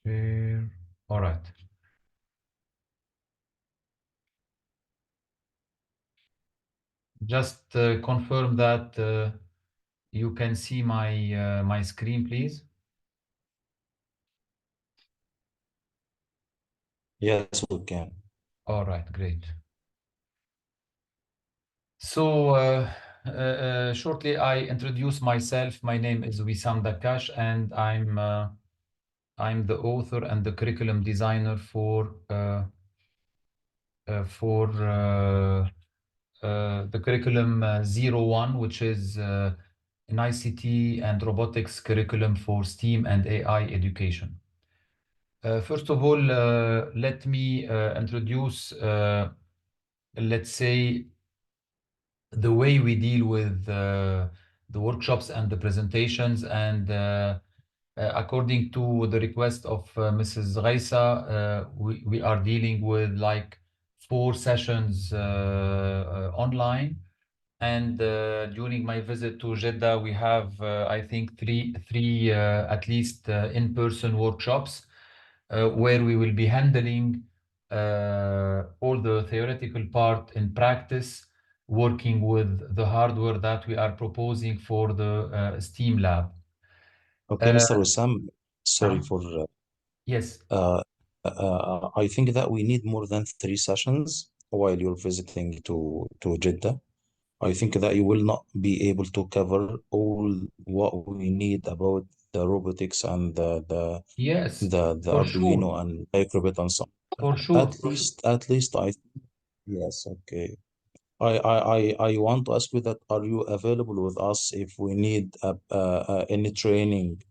Share. All right. Just confirm that you can see my my screen, please. Yes, we can. All right, great. So shortly, I introduce myself. My name is Wissam Dakash, and I'm the author and the curriculum designer for the curriculum ZERO1, which is an ICT and robotics curriculum for STEAM and AI education. First of all, let me introduce, let's say, the way we deal with the workshops and the presentations. And according to the request of Mrs. Ghaisa, we are dealing with like 4 sessions online. And during my visit to Jeddah, we have, I think, three at least in-person workshops where we will be handling all the theoretical part in practice, working with the hardware that we are proposing for the STEAM lab. Okay, Uh, Mr. Wissam, sorry um, for yes. I think that we need more than 3 sessions while you're visiting to Jeddah. I think that you will not be able to cover all what we need about the robotics and Yes, the for Arduino sure. and microbit and so on. For sure. At least yes, okay. I want to ask you that are you available with us if we need any training,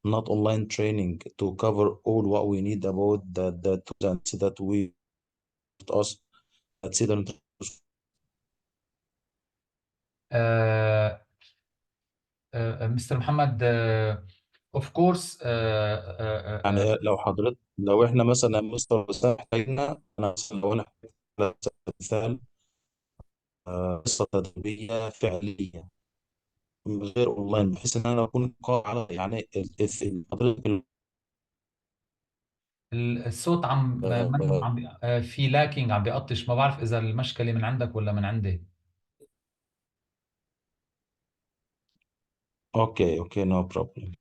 not online training, to cover all what we need about the tools that we us at Cedar. Uh, Mr. Muhammad, of course, يعني لو احنا مثلا مستوى محتاجنا انا مثلا لو انا احتجت على سبيل المثال قصه تدريبيه فعليه من غير اونلاين بحيث ان انا اكون قادر على يعني حضرتك الصوت عم منه عم في لاكينج، عم بيقطش. ما بعرف إذا المشكلة من عندك ولا من عندي. اوكي نو بروبلم.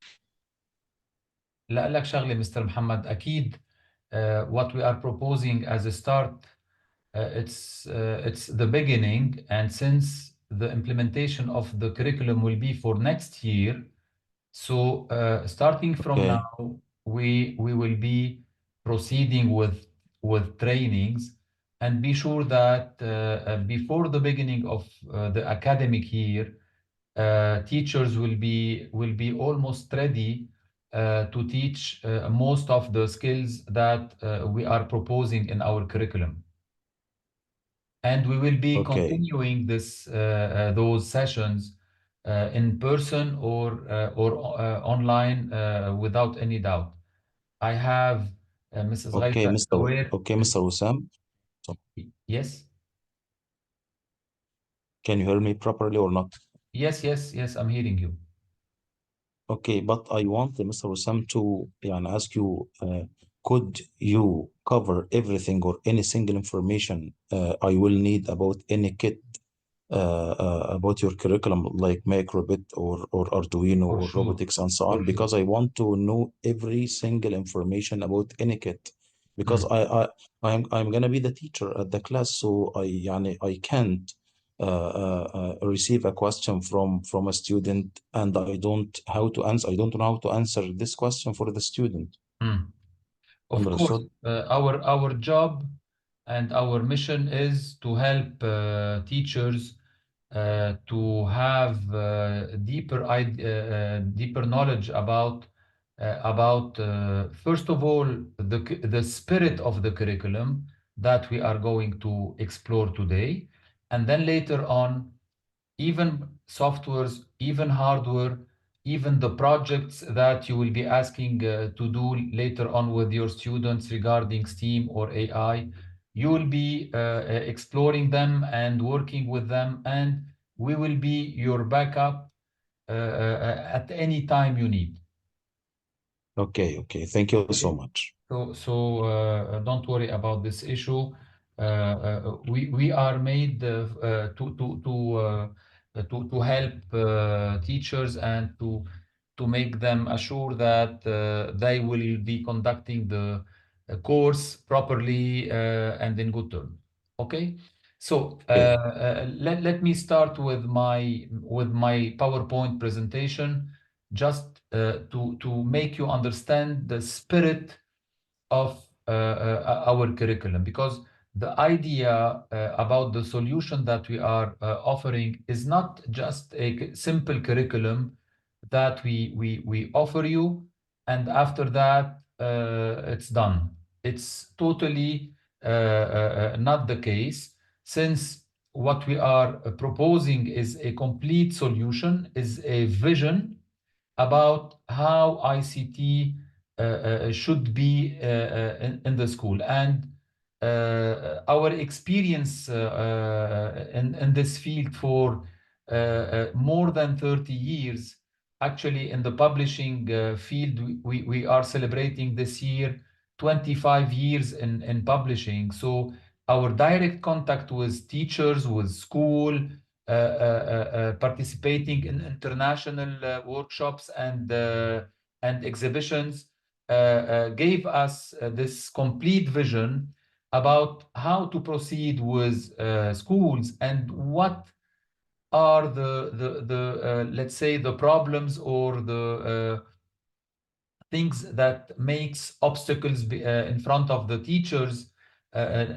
لا لك شغلة مستر محمد، أكيد what we are proposing as a start, it's the beginning, and since the implementation of the curriculum will be for next year, so starting from اوكي now, we will be proceeding with trainings, and be sure that before the beginning of the academic year, teachers will be almost ready to teach most of the skills that we are proposing in our curriculum. And we will be اوكي continuing those sessions in person or online without any doubt. I have Mrs. اوكي Ghaita مستر aware. اوكي مستر وسام. So, Yes, can you hear me properly or not? yes, I'm hearing you. Okay, but I want Mr. Wissam to ask you, could you cover everything or any single information I will need about any kit about your curriculum, like microbit or Arduino For or sure, robotics and so for on? sure. Because I want to know every single information about any kit. Because Mm. I'm gonna be the teacher at the class, so I can't receive a question from a student and I don't how to answer. I don't know how to answer this question for the student. Mm. Of course, Understood? our job and our mission is to help teachers to have deeper knowledge about first of all the spirit of the curriculum that we are going to explore today, and then later on even softwares, even hardware, even the projects that you will be asking to do later on with your students regarding STEAM or AI. You will be exploring them and working with them, and we will be your backup at any time you need. Okay, okay. Thank you so much. So don't worry about this issue. We are made to help teachers and to make them assure that they will be conducting the course properly and in good terms. Okay. So Okay. let me start with my PowerPoint presentation, just to make you understand the spirit of our curriculum, because the idea about the solution that we are offering is not just a simple curriculum that we offer you and after that it's done. It's totally not the case, since what we are proposing is a complete solution, is a vision about how ICT should be in the school. And our experience in this field for more than 30 years, actually in the publishing field, we are celebrating this year 25 years in publishing. So our direct contact with teachers, with school, participating in international workshops and exhibitions gave us this complete vision about how to proceed with schools and what are the let's say the problems or the things that makes obstacles in front of the teachers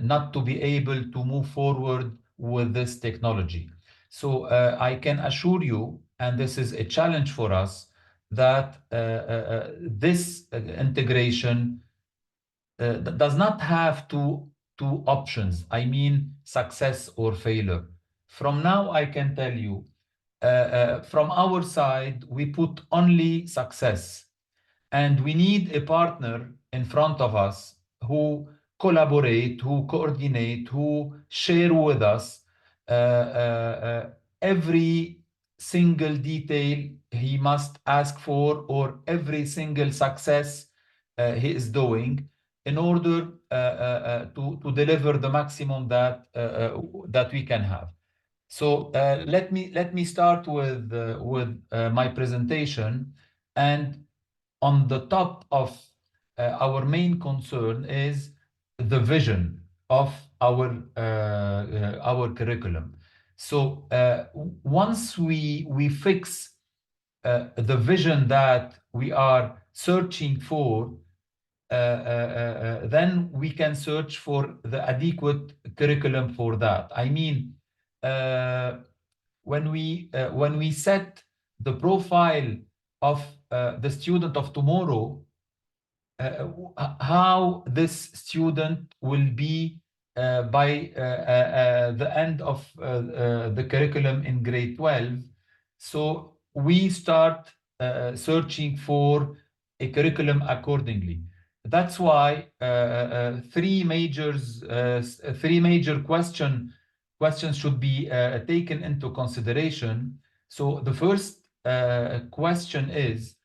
not to be able to move forward with this technology. So I can assure you, and this is a challenge for us, that this integration does not have two options. I mean, success or failure. From now, I can tell you, from our side, we put only success. And we need a partner in front of us who collaborate, who coordinate, who share with us every single detail he must ask for, or every single success he is doing, in order to deliver the maximum that we can have. So let me start with my presentation. And on the top of our main concern is the vision of our curriculum. So once we fix the vision that we are searching for, then we can search for the adequate curriculum for that. I mean, uh, when we set the profile of the student of tomorrow, how this student will be by the end of the curriculum in grade 12. So we start searching for a curriculum accordingly. That's why three major questions should be taken into consideration. So the first question is,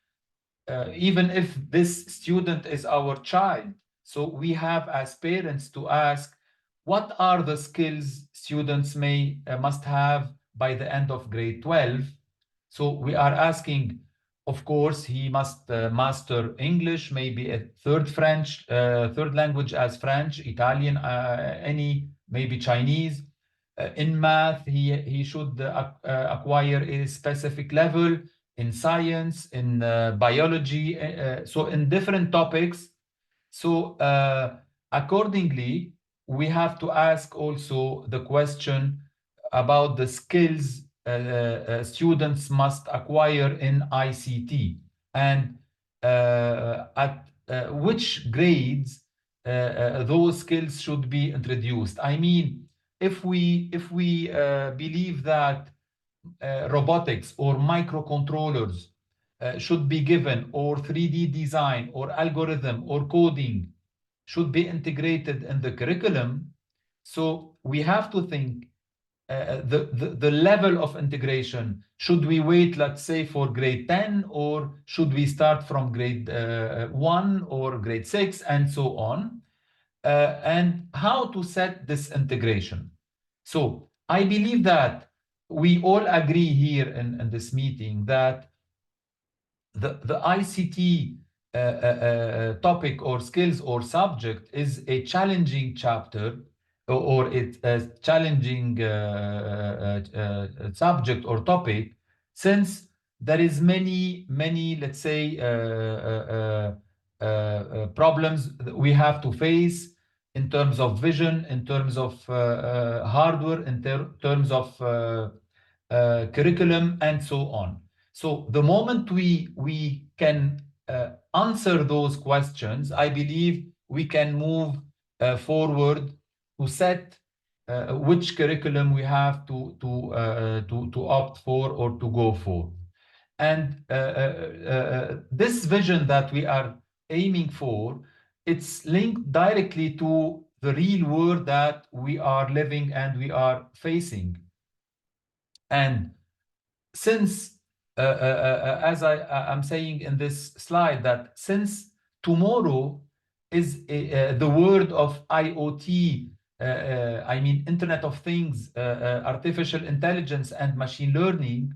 even if this student is our child, so we have as parents to ask, what are the skills students must have by the end of grade 12? So we are asking, of course, he must master English, maybe a third language as French, Italian, any, maybe Chinese. In math, he should acquire a specific level. In science, in biology, so in different topics. So accordingly, we have to ask also the question about the skills students must acquire in ICT, and at which grades those skills should be introduced. I mean, if we believe that robotics or microcontrollers should be given, or 3D design or algorithm or coding should be integrated in the curriculum, so we have to think the level of integration. Should we wait, let's say, for grade 10, or should we start from grade 1 or grade 6, and so on? And how to set this integration. So I believe that we all agree here in this meeting that the ICT topic or skills or subject is a challenging chapter, or it's a challenging subject or topic, since there is many, let's say, problems that we have to face in terms of vision, in terms of hardware, in terms of curriculum, and so on. So the moment we can answer those questions, I believe we can move forward to set which curriculum we have to opt for or to go for. And this vision that we are aiming for, it's linked directly to the real world that we are living and we are facing. And since, as I'm saying in this slide, that since tomorrow is the world of IoT, I mean Internet of Things, artificial intelligence, and machine learning,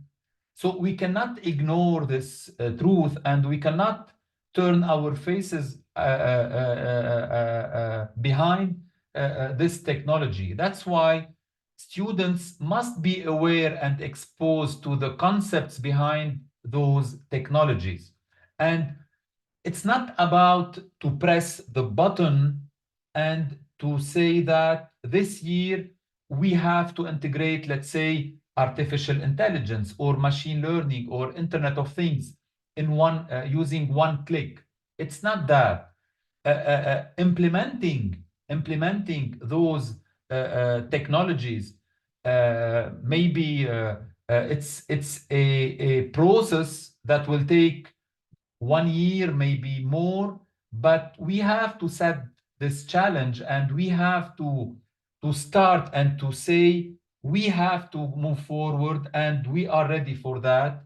so we cannot ignore this truth, and we cannot turn our faces behind this technology. That's why students must be aware and exposed to the concepts behind those technologies. And it's not about to press the button and to say that this year we have to integrate, let's say, artificial intelligence or machine learning or Internet of Things in one using one click. It's not that. Implementing those technologies, maybe it's a process that will take 1 year, maybe more, but we have to set this challenge, and we have to start and to say we have to move forward, and we are ready for that.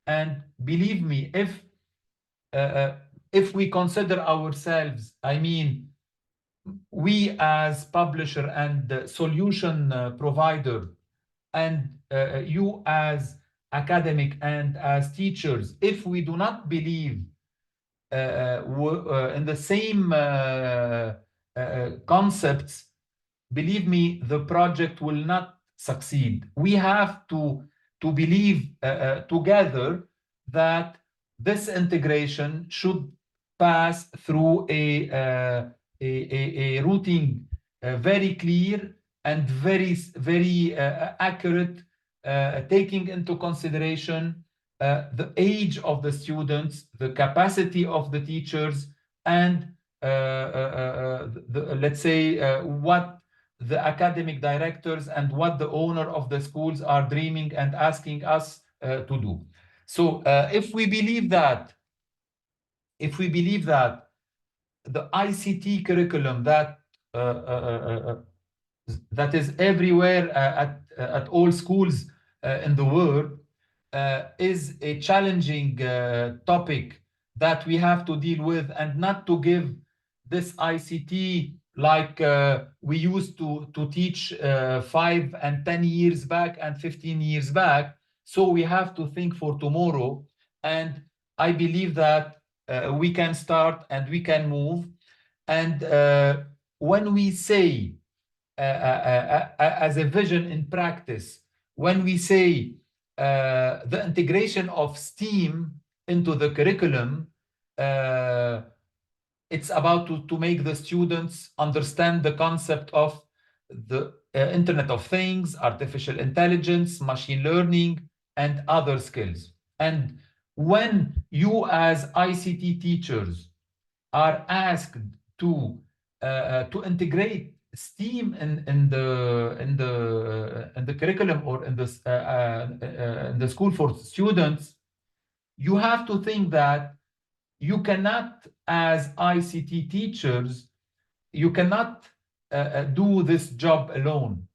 And believe me, if we consider ourselves, I mean, we as publisher and solution provider, and you as academic and as teachers, if we do not believe in the same concepts, believe me, the project will not succeed. We have to believe together that this integration should pass through a routing very clear and very accurate, taking into consideration the age of the students, the capacity of the teachers, and let's say what the academic directors and what the owner of the schools are dreaming and asking us to do. So if we believe that the ICT curriculum that is everywhere at all schools in the world is a challenging topic that we have to deal with, and not to give this ICT like we used to teach 5 and 10 years back and 15 years back. So we have to think for tomorrow, and I believe that we can start and we can move. And when we say as a vision in practice, when we say the integration of STEAM into the curriculum, it's about to make the students understand the concept of the Internet of Things, artificial intelligence, machine learning, and other skills. And when you as ICT teachers are asked to integrate STEAM in the curriculum or in the school for students, you have to think that you cannot, as ICT teachers, you cannot do this job alone.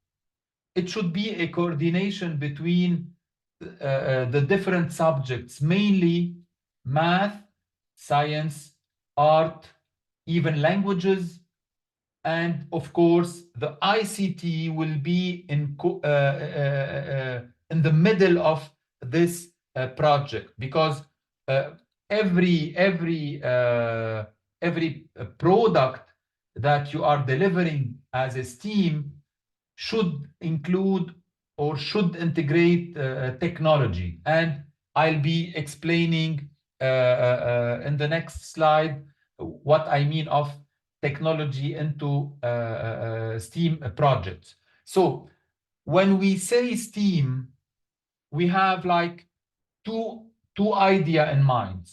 it should be a coordination between the different subjects, mainly math, science, art, even languages, and of course the ICT will be in the middle of this project, because uh, every product that you are delivering as a STEAM should include or should integrate technology. And I'll be explaining in the next slide what I mean of technology into STEAM projects. So when we say STEAM, we have like two idea in mind.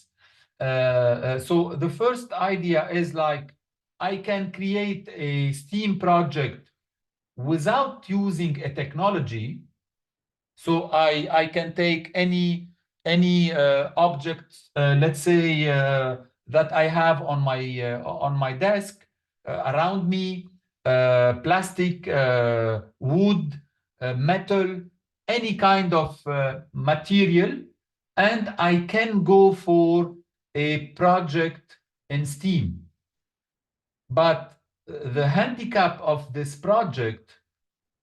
So the first idea is like, I can create a STEAM project without using a technology. So I can take any object, let's say that I have on my desk, around me, plastic, wood, metal, any kind of material, and I can go for a project in STEAM. But the handicap of this project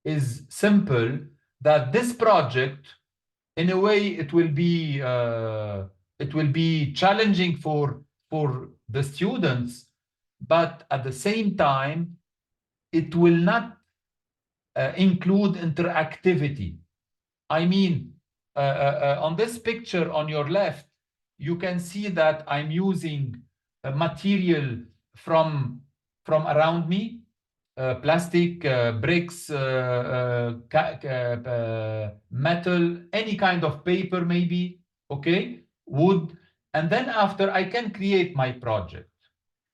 is simple, that this project, in a way, it will be challenging for the students, but at the same time, it will not include interactivity. I mean, on this picture on your left, you can see that I'm using a material from around me, plastic, bricks, metal, any kind of paper maybe, okay, wood, and then after I can create my project.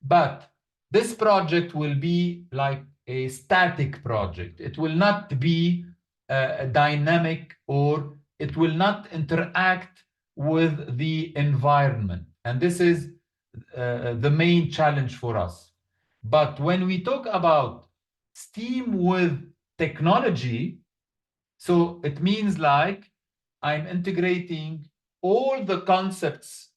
But this project will be like a static project. It will not be dynamic, or it will not interact with the environment. And this is the main challenge for us. But when we talk about STEAM with technology, so it means like I'm integrating all the concepts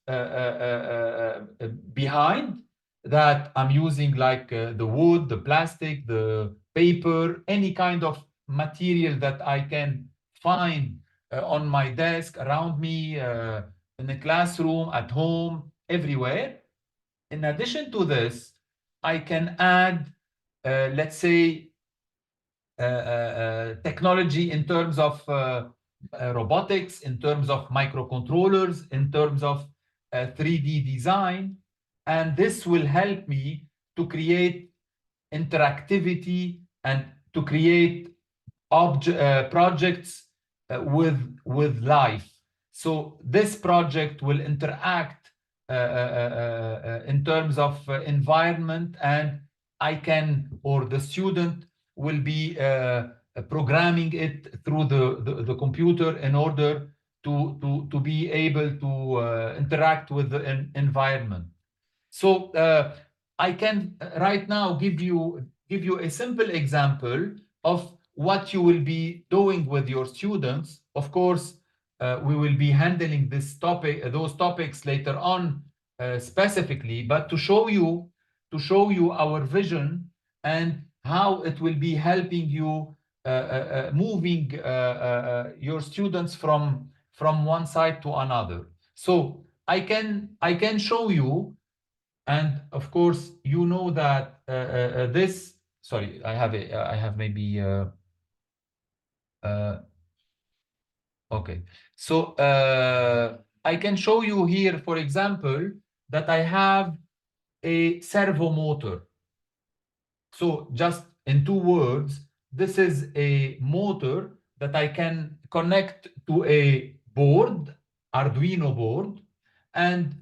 behind that. I'm using like the wood, the plastic, the paper, any kind of material that I can find on my desk, around me, in the classroom, at home, everywhere. In addition to this, I can add, let's say, technology in terms of robotics, in terms of microcontrollers, in terms of 3D design. And this will help me to create interactivity and to create projects with life. So this project will interact in terms of environment, and I can, or the student will be programming it through the computer in order to be able to interact with the environment. So I can right now give you a simple example of what you will be doing with your students. Of course, we will be handling those topics later on specifically, but to show you our vision and how it will be helping you moving your students from one side to another. So I can show you. And of course, you know that this. Sorry, I have maybe. Okay, so I can show you here, for example, that I have a servo motor. So just in 2 words, this is a motor that I can connect to a board, Arduino board, and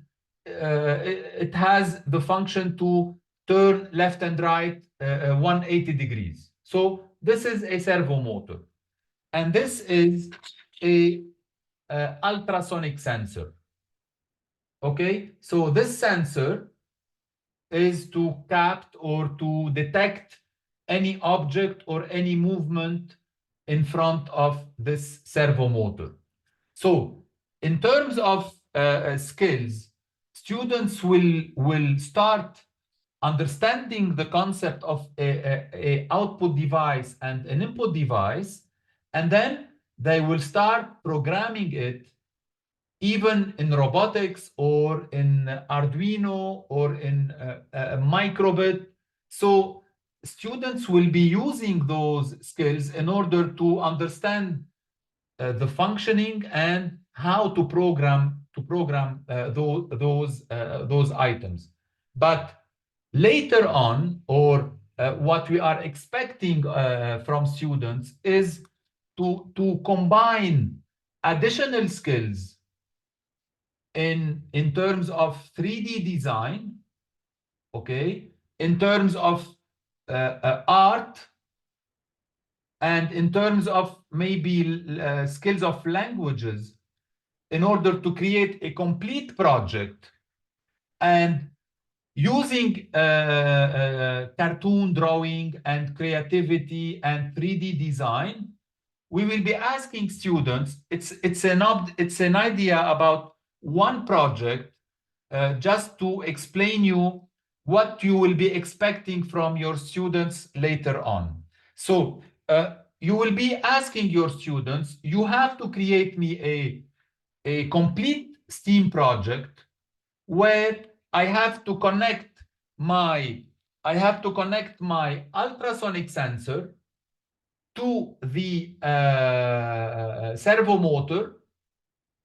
it has the function to turn left and right 180 degrees. So this is a servo motor. And this is a ultrasonic sensor. Okay, so this sensor is to capture or to detect any object or any movement in front of this servo motor. So in terms of skills, students will start understanding the concept of a output device and an input device, and then they will start programming it even in robotics or in Arduino or in microbit. So students will be using those skills in order to understand the functioning and how to program those items. But later on, or what we are expecting from students is to combine additional skills in terms of 3D design, okay, in terms of art, and in terms of maybe skills of languages, in order to create a complete project. And using cartoon drawing and creativity and 3D design, we will be asking students, it's an idea about one project, just to explain you what you will be expecting from your students later on. So you will be asking your students, you have to create me a complete STEAM project where I have to connect my ultrasonic sensor to the servo motor,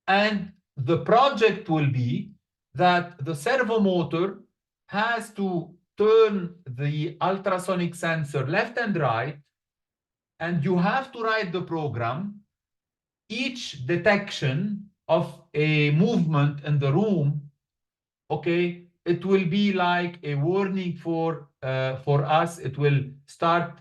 and the project will be that the servo motor has to turn the ultrasonic sensor left and right, and you have to write the program. Each detection of a movement in the room, okay, it will be like a warning for us. It will start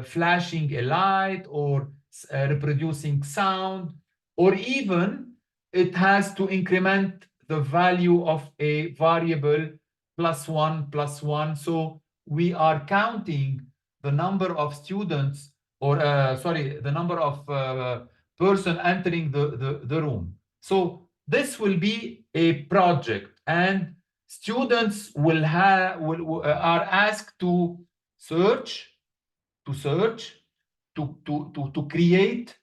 flashing a light or reproducing sound, or even it has to increment the value of a variable +1. So we are counting the number of students, or the number of person entering the room. So this will be a project, and students are asked to search, to create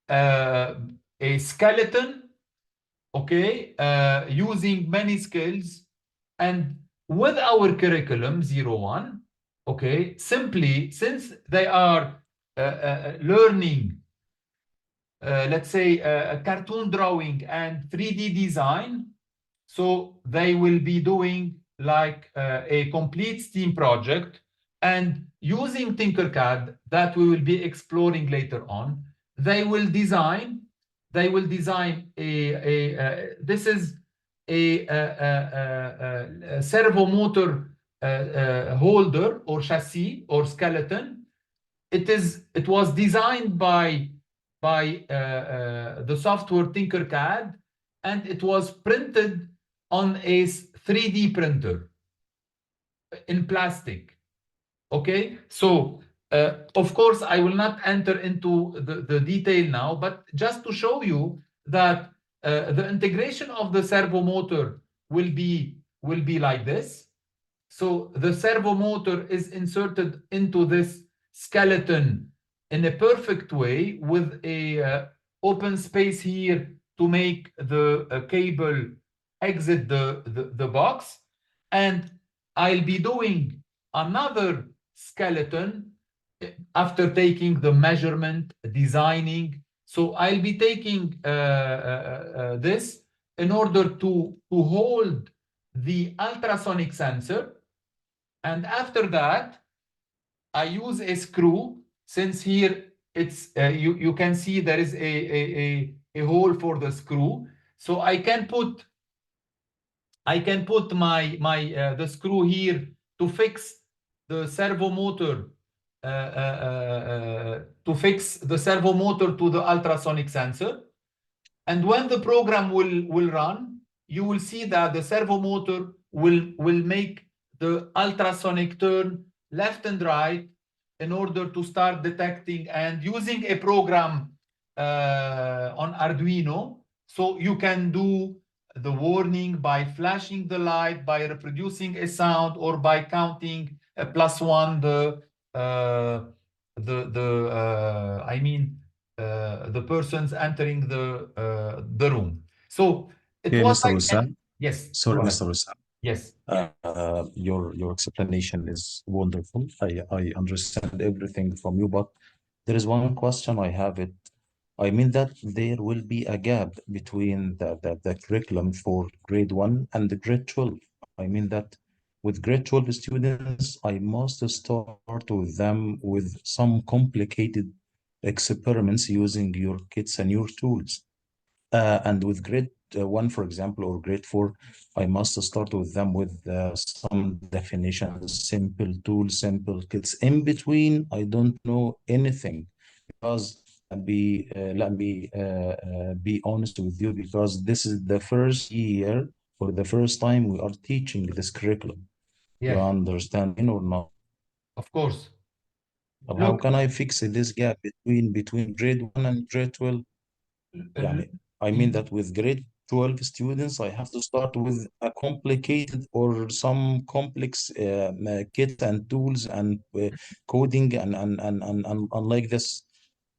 a skeleton, okay, using many skills. And with our curriculum ZERO1, okay, simply, since they are learning, let's say, cartoon drawing and 3D design, so they will be doing like a complete STEAM project, and using Tinkercad that we will be exploring later on, they will design this is a servo motor holder or chassis or skeleton. It was designed by the software Tinkercad, and it was printed on a 3D printer in plastic. Okay, so of course I will not enter into the detail now, but just to show you that the integration of the servo motor will be like this. So the servo motor is inserted into this skeleton in a perfect way, with a open space here to make the cable exit the box. And I'll be doing another skeleton after taking the measurement, designing. So I'll be taking this in order to hold the ultrasonic sensor. And after that, I use a screw. Since here it's you can see there is a hole for the screw, so I can put my the screw here to fix the servo motor to the ultrasonic sensor. And when the program will run, you will see that the servo motor will make the ultrasonic turn left and right in order to start detecting and using a program on Arduino. So you can do the warning by flashing the light, by reproducing a sound, or by counting +1 the persons entering the room. So it Okay, was Mr. like Wissam. yes, Sorry, go ahead. Mr. Wissam. Yes. Your explanation is wonderful. I understand everything from you, but there is one question I have it. I mean that there will be a gap between the curriculum for grade 1 and the grade 12. I mean that with grade 12 students, I must start with them with some complicated experiments using your kits and your tools. And with grade 1, for example, or grade 4, I must start with them with some definitions, simple tools, simple kits. In between, I don't know anything because let me be honest with you, because this is the first year, for the first time, we are teaching this curriculum. You Yes, understand me or not? of course. But how Look, can I fix this gap between grade 1 and grade 12? l- يعني, I mean that with grade 12 students, I have to start with a complicated or some complex kit and tools and coding and unlike this.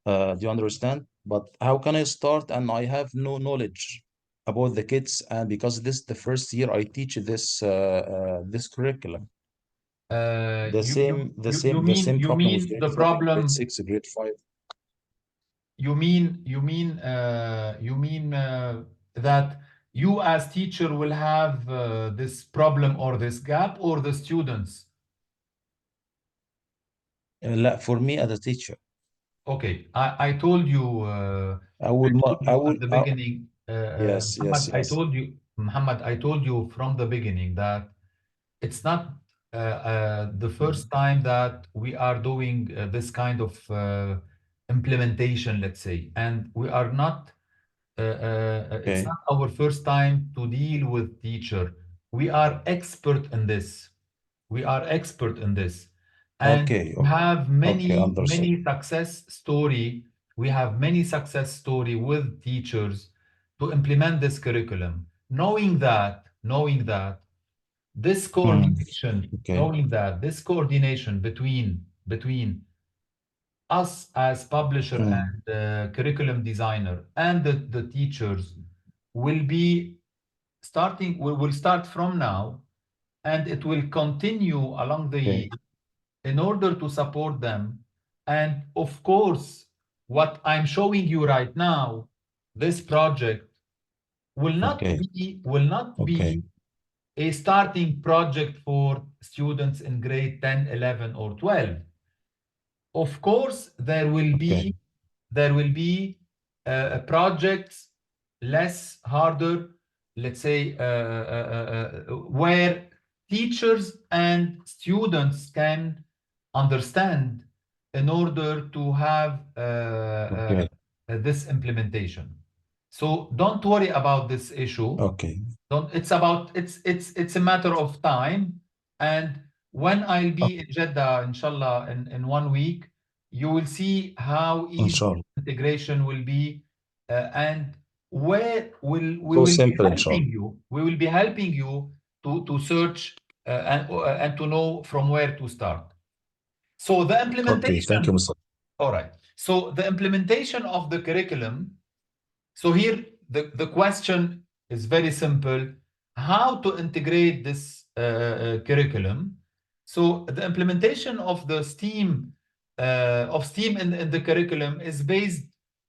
Do you understand? But how can I start and I have no knowledge about the kits, and because this is the first year I teach this curriculum. The you you same the you you same the mean same you problem with mean grade the 5, grade problem 6, grade 5. you mean that you as teacher will have this problem or this gap, or the students? لا, for me as a teacher. Okay, I told you I at will, the beginning, yes, yes, yes. Muhammad, I told you from the beginning that it's not the Mm. first time that we are doing this kind of implementation, let's say, and we are not. It's Okay, not our first time to deal with teacher. We are expert in this. We are expert in this, and okay, we have okay, understood. many success story. We have many success story with teachers to implement this curriculum, knowing that this Mm. coordination, Okay, knowing that this coordination between us as publisher mm. and curriculum designer and the teachers will be starting, will start from now, and it will continue along the Okay, year in order to support them. And of course, what I'm showing you right now, this project okay, will not okay, be a starting project for students in grade 10, 11, or 12. Of course, okay, there will be projects less harder, let's say, where teachers and students can understand in order to have okay, this implementation. So don't worry about this issue. okay. Don't, it's a matter of time. And when I'll Uh, be in Jeddah, inshallah, in 1 week, you will see how easy Inshallah. integration will be, and where we So will be simple, inshallah. helping you. We will be helping you to search and to know from where to start. So the Okay, thank you, implementation, Mr. all right. So the implementation of the curriculum, so here the question is very simple: how to integrate this curriculum? So the implementation of the STEAM in the curriculum is based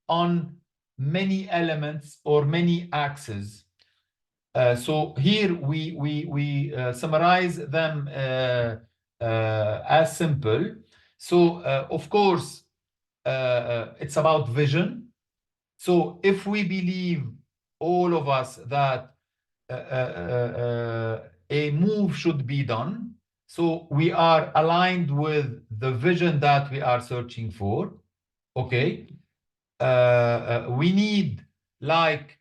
on many elements or many axes. So here we summarize them as simple. So of course it's about vision. So if we believe, all of us, that a move should be done, so we are aligned with the vision that we are searching for, okay? We need like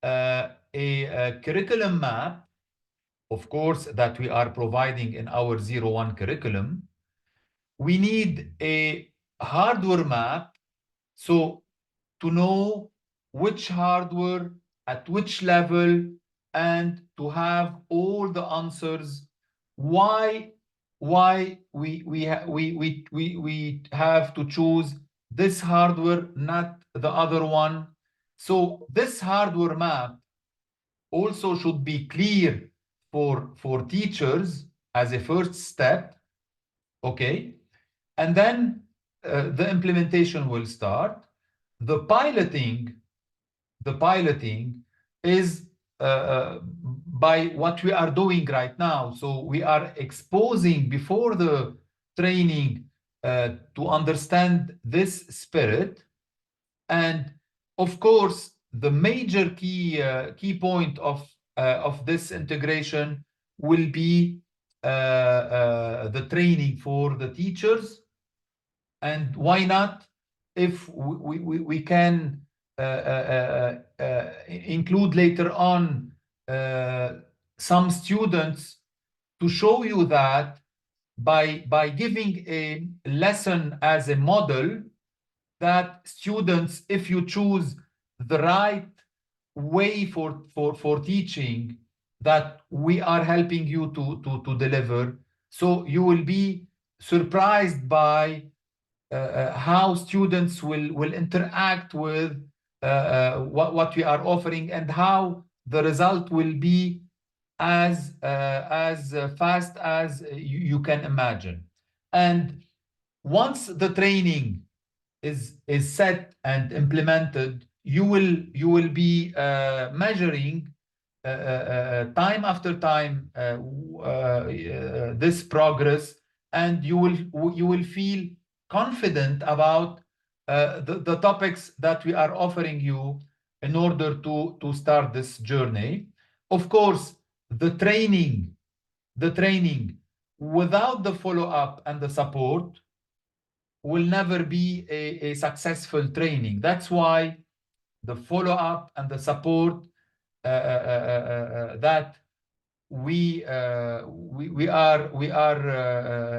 a curriculum map, of course, that we are providing in our ZERO1 curriculum. we need a hardware map, so to know which hardware at which level, and to have all the answers why we have to choose this hardware, not the other one. So this hardware map also should be clear for teachers as a first step, okay? And then the implementation will start. The piloting is by what we are doing right now. So we are exposing before the training to understand this spirit. And of course, the major key point of this integration will be the training for the teachers. And why not, if we can include later on some students to show you that by giving a lesson as a model, that students, if you choose the right way for teaching, that we are helping you to deliver. So you will be surprised by how students will interact with what we are offering, and how the result will be as fast as you can imagine. And once the training is set and implemented, you will be measuring time after time this progress, and you will feel confident about the topics that we are offering you in order to start this journey. Of course, the training without the follow-up and the support will never be a successful training. That's why the follow-up and the support that we are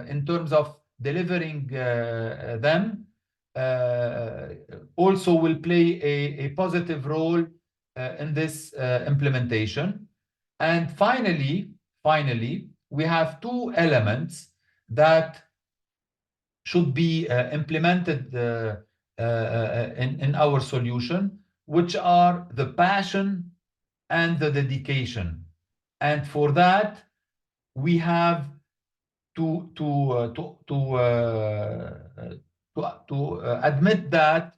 in terms of delivering them also will play a positive role in this implementation. And finally, we have two elements that should be implemented in our solution, which are the passion and the dedication. And for that, we have to admit that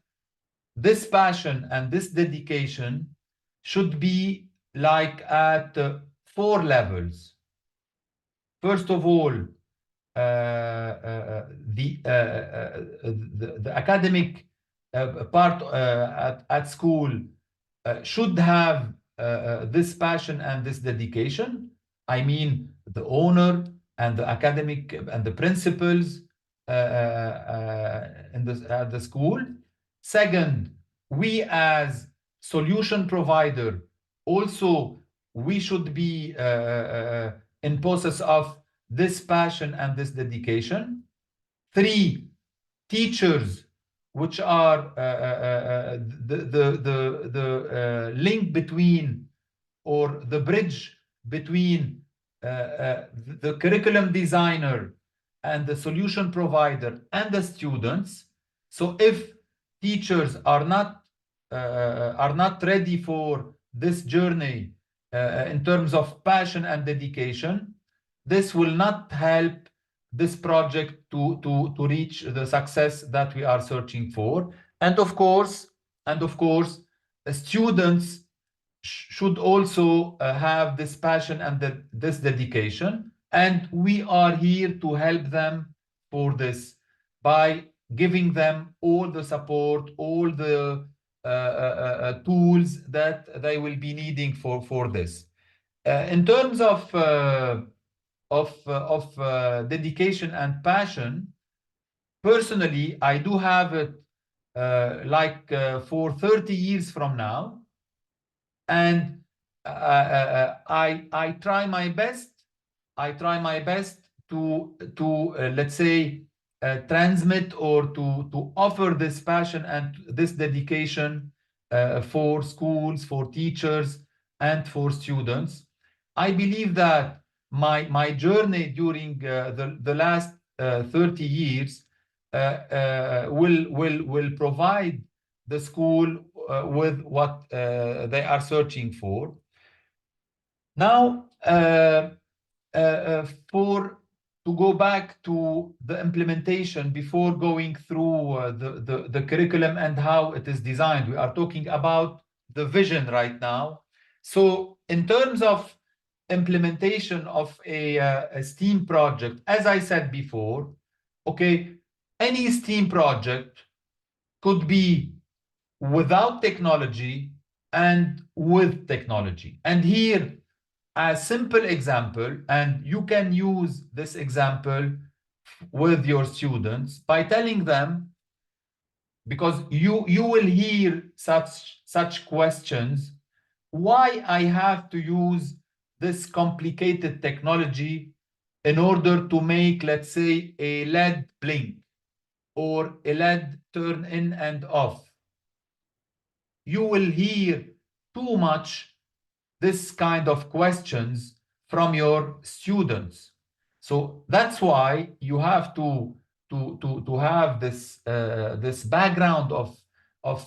this passion and this dedication should be like at 4 levels. First of all, the academic part at school should have this passion and this dedication. I mean, the owner and the academic and the principals at the school. Second, we as solution provider also, we should be in process of this passion and this dedication. 3, teachers, which are the link between, or the bridge between the curriculum designer and the solution provider and the students. So if teachers are not ready for this journey in terms of passion and dedication, this will not help this project to reach the success that we are searching for. And of course, students should also have this passion and this dedication, and we are here to help them for this by giving them all the support, all the tools that they will be needing for this. In terms of dedication and passion, personally, I do have it for 30 years from now. And I try my best to let's say transmit or to offer this passion and this dedication for schools, for teachers, and for students. I believe that my journey during the last 30 years will provide the school with what they are searching for. Now, to go back to the implementation before going through the curriculum and how it is designed, we are talking about the vision right now. So in terms of implementation of a STEAM project, as I said before, okay, any STEAM project could be without technology and with technology. And here, a simple example, and you can use this example with your students by telling them, because you will hear such questions, why I have to use this complicated technology in order to make, let's say, a LED blink or a LED turn in and off. You will hear too much this kind of questions from your students. So that's why you have to have this background of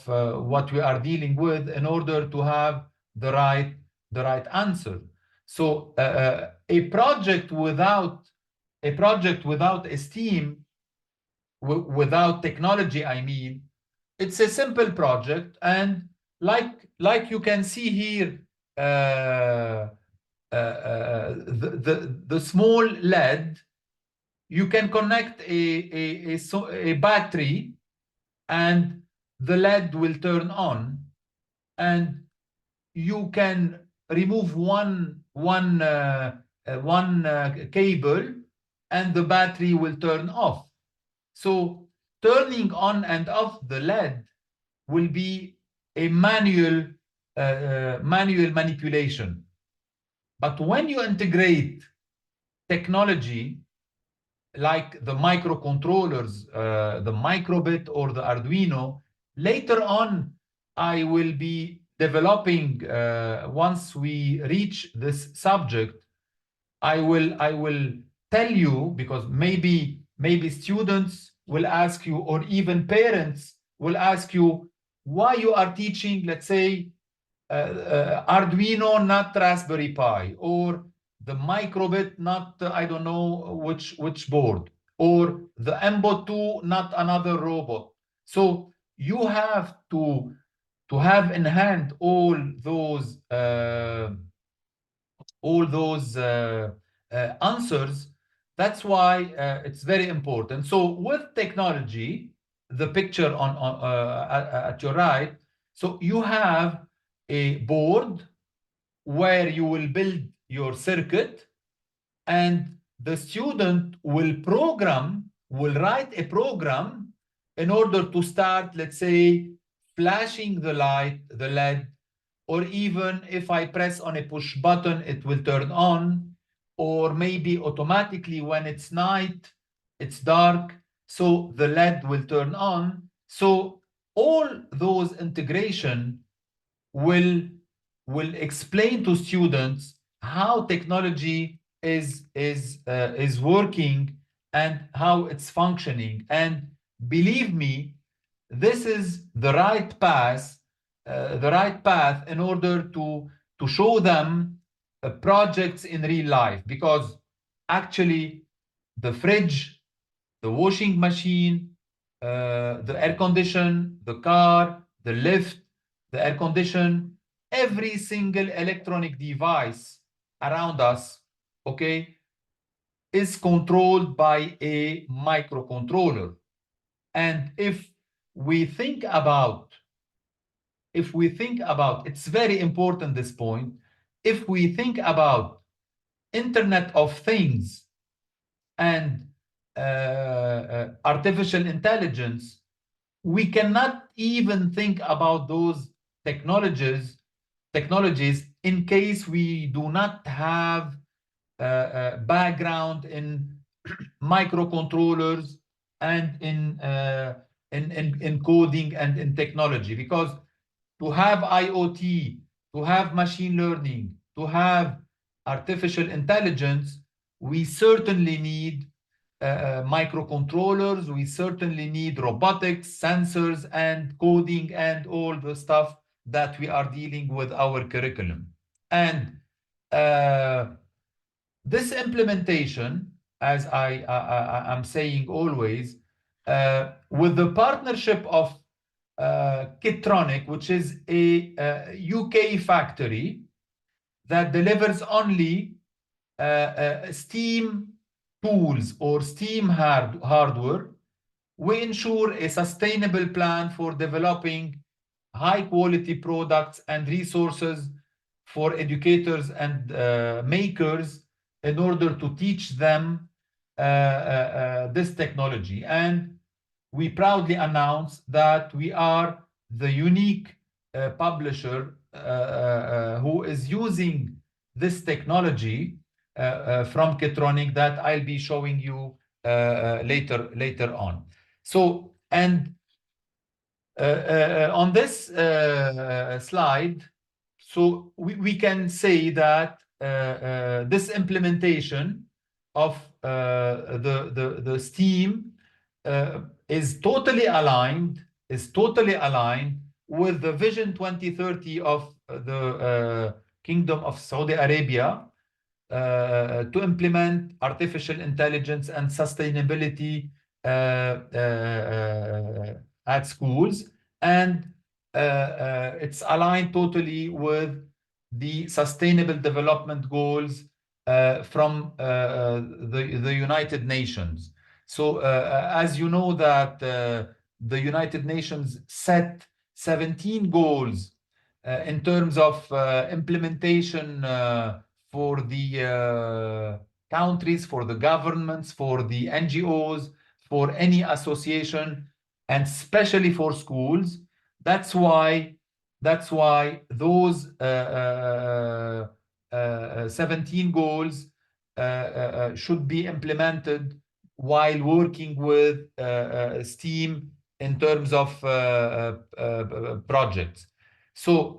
what we are dealing with in order to have the right answer. So a project without STEAM, without technology, I mean, it's a simple project, and like you can see here, the small LED, you can connect a battery, and the LED will turn on, and you can remove one cable, and the battery will turn off. So turning on and off the LED will be a manual manipulation. But when you integrate technology like the microcontrollers, the microbit or the Arduino, later on I will be developing, once we reach this subject, I will tell you, because maybe students will ask you, or even parents will ask you, why you are teaching, let's say, Arduino, not Raspberry Pi, or the microbit, not I don't know which board, or the MBOT2, not another robot. So you have to have in hand all those answers. That's why it's very important. So with technology, the picture at your right, so you have a board where you will build your circuit, and the student will write a program in order to start, let's say, flashing the LED, or even if I press on a push button, it will turn on, or maybe automatically when it's night, it's dark, so the LED will turn on. So all those integration will explain to students how technology is working and how it's functioning. And believe me, this is the right path, in order to show them projects in real life, because actually the fridge, the washing machine, the air condition, the car, the lift, the air condition, every single electronic device around us, okay, is controlled by a microcontroller. And if we think about, it's very important, this point, if we think about Internet of Things and artificial intelligence, we cannot even think about those technologies in case we do not have background in microcontrollers and in coding and in technology, because to have IoT, to have machine learning, to have artificial intelligence, we certainly need microcontrollers, we certainly need robotics, sensors, and coding, and all the stuff that we are dealing with our curriculum. And this implementation, as I'm saying always, with the partnership of Kitronic, which is a UK factory that delivers only STEAM tools or STEAM hardware, we ensure a sustainable plan for developing high-quality products and resources for educators and makers in order to teach them this technology. And we proudly announce that we are the unique publisher who is using this technology from Kitronic that I'll be showing you later on. So, and on this slide, so we can say that this implementation of the STEAM is totally aligned with the Vision 2030 of the Kingdom of Saudi Arabia to implement artificial intelligence and sustainability at schools, and it's aligned totally with the Sustainable Development Goals from the United Nations. So as you know that the United Nations set 17 goals in terms of implementation for the countries, for the governments, for the NGOs, for any association, and especially for schools. That's why those 17 goals should be implemented while working with STEAM in terms of projects. So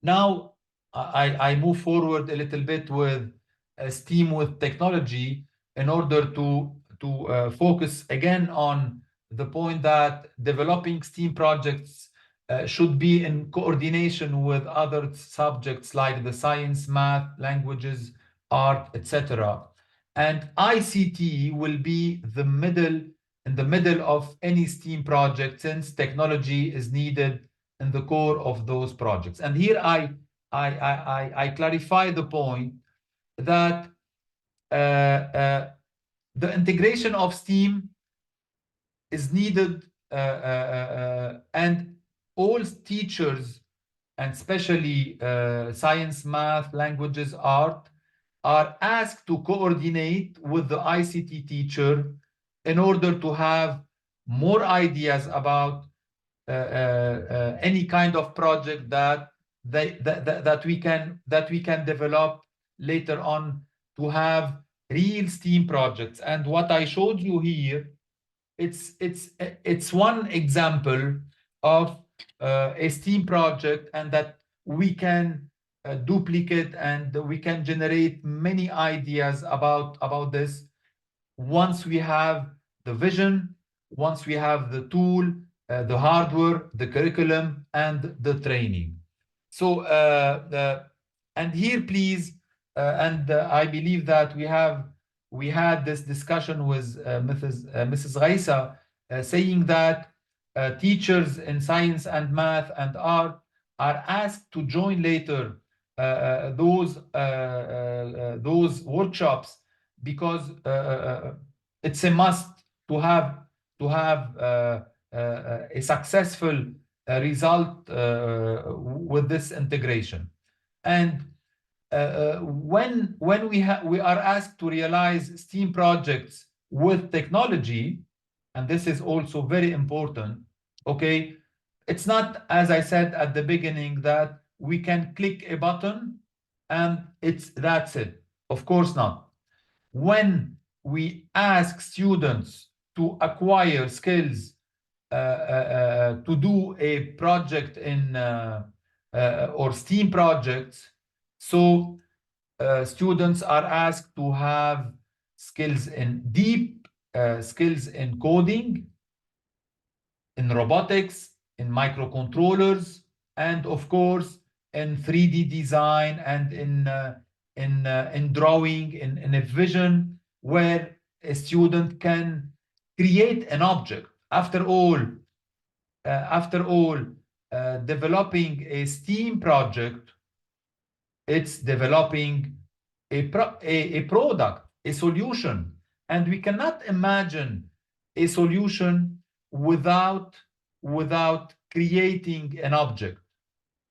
now I move forward a little bit with STEAM with technology in order to focus again on the point that developing STEAM projects should be in coordination with other subjects like the science, math, languages, art, etc. And ICT will be in the middle of any STEAM project, since technology is needed in the core of those projects. And here I clarify the point that the integration of STEAM is needed, and all teachers, and especially science, math, languages, art, are asked to coordinate with the ICT teacher in order to have more ideas about any kind of project that we can develop later on to have real STEAM projects. And what I showed you here, it's one example of a STEAM project, and that we can duplicate, and we can generate many ideas about this once we have the vision, once we have the tool, the hardware, the curriculum, and the training. So and here, please, and I believe that we had this discussion with Mrs. Ghaisa, saying that teachers in science and math and art are asked to join later those workshops, because it's a must to have a successful result with this integration. And when we are asked to realize STEAM projects with technology, and this is also very important, okay, it's not, as I said at the beginning, that we can click a button and that's it. Of course not. When we ask students to acquire skills to do a project in or STEAM projects. So students are asked to have skills in deep skills in coding, in robotics, in microcontrollers, and of course in 3D design and in drawing, in a vision where a student can create an object. After all, developing a STEAM project, it's developing a product, a solution, and we cannot imagine a solution without creating an object.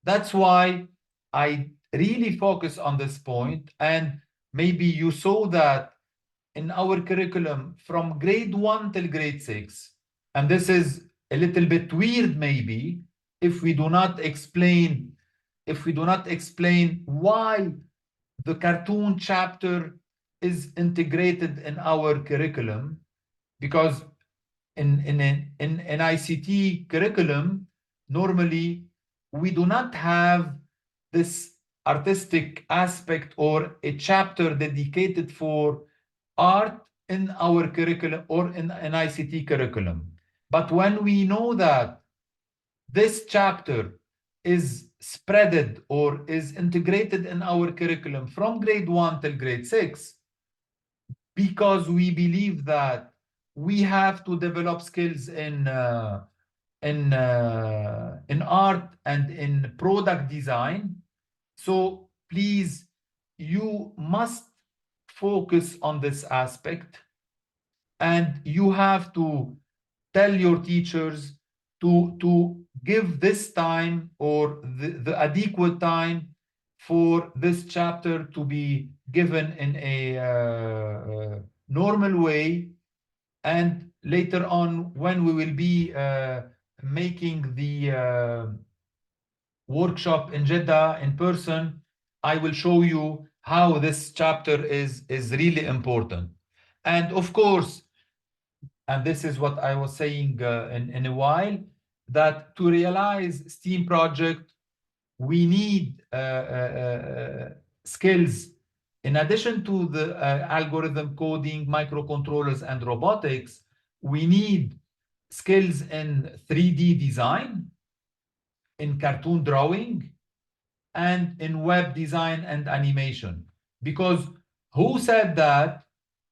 That's why I really focus on this point, and maybe you saw that in our curriculum from grade 1 till grade 6, and this is a little bit weird maybe if we do not explain why the cartoon chapter is integrated in our curriculum, because in an ICT curriculum, normally we do not have this artistic aspect or a chapter dedicated for art in our curriculum or in an ICT curriculum. But when we know that this chapter is spreaded or is integrated in our curriculum from grade 1 till grade 6, because we believe that we have to develop skills in art and in product design. So please, you must focus on this aspect, and you have to tell your teachers to give this time or the adequate time for this chapter to be given in a normal way. And later on, when we will be making the workshop in Jeddah in person, I will show you how this chapter is really important. And of course, and this is what I was saying in a while, that to realize STEAM project, we need skills. In addition to the algorithm coding, microcontrollers, and robotics, we need skills in 3D design, in cartoon drawing, and in web design and animation. Because who said that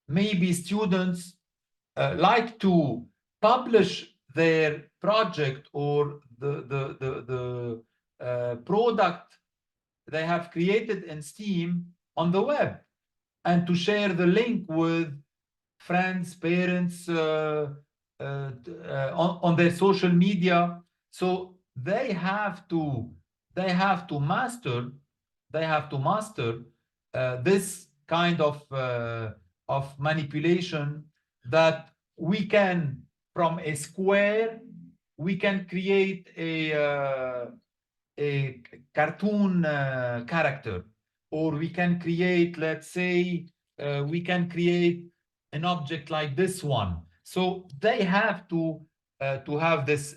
maybe students like to publish their project or the product they have created in STEAM on the web, and to share the link with friends, parents on their social media. So they have to master this kind of manipulation, that we can, from a square, we can create a cartoon character, or we can create, let's say, we can create an object like this one. So they have to have this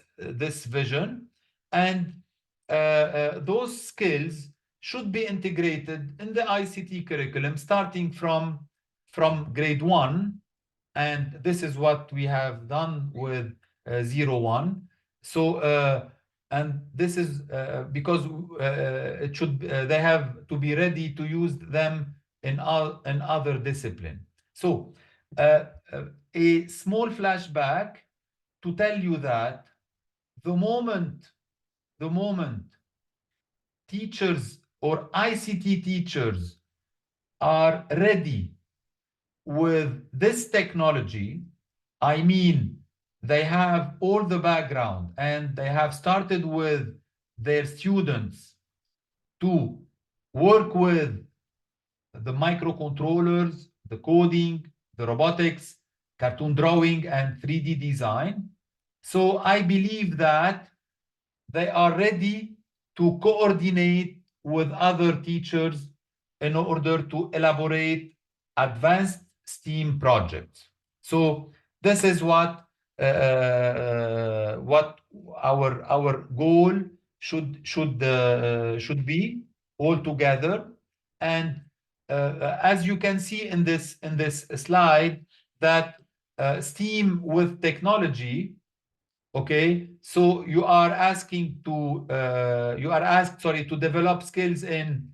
vision, and those skills should be integrated in the ICT curriculum starting from grade 1, and this is what we have done with ZERO1. So and this is because it should they have to be ready to use them in other discipline. So a small flashback to tell you that the moment teachers or ICT teachers are ready with this technology, I mean, they have all the background and they have started with their students to work with the microcontrollers, the coding, the robotics, cartoon drawing, and 3D design. So I believe that they are ready to coordinate with other teachers in order to elaborate advanced STEAM projects. So This is what our goal should be all together. And as you can see in this slide, that STEAM with technology. Okay, so you are asking to you are asked, sorry, to develop skills in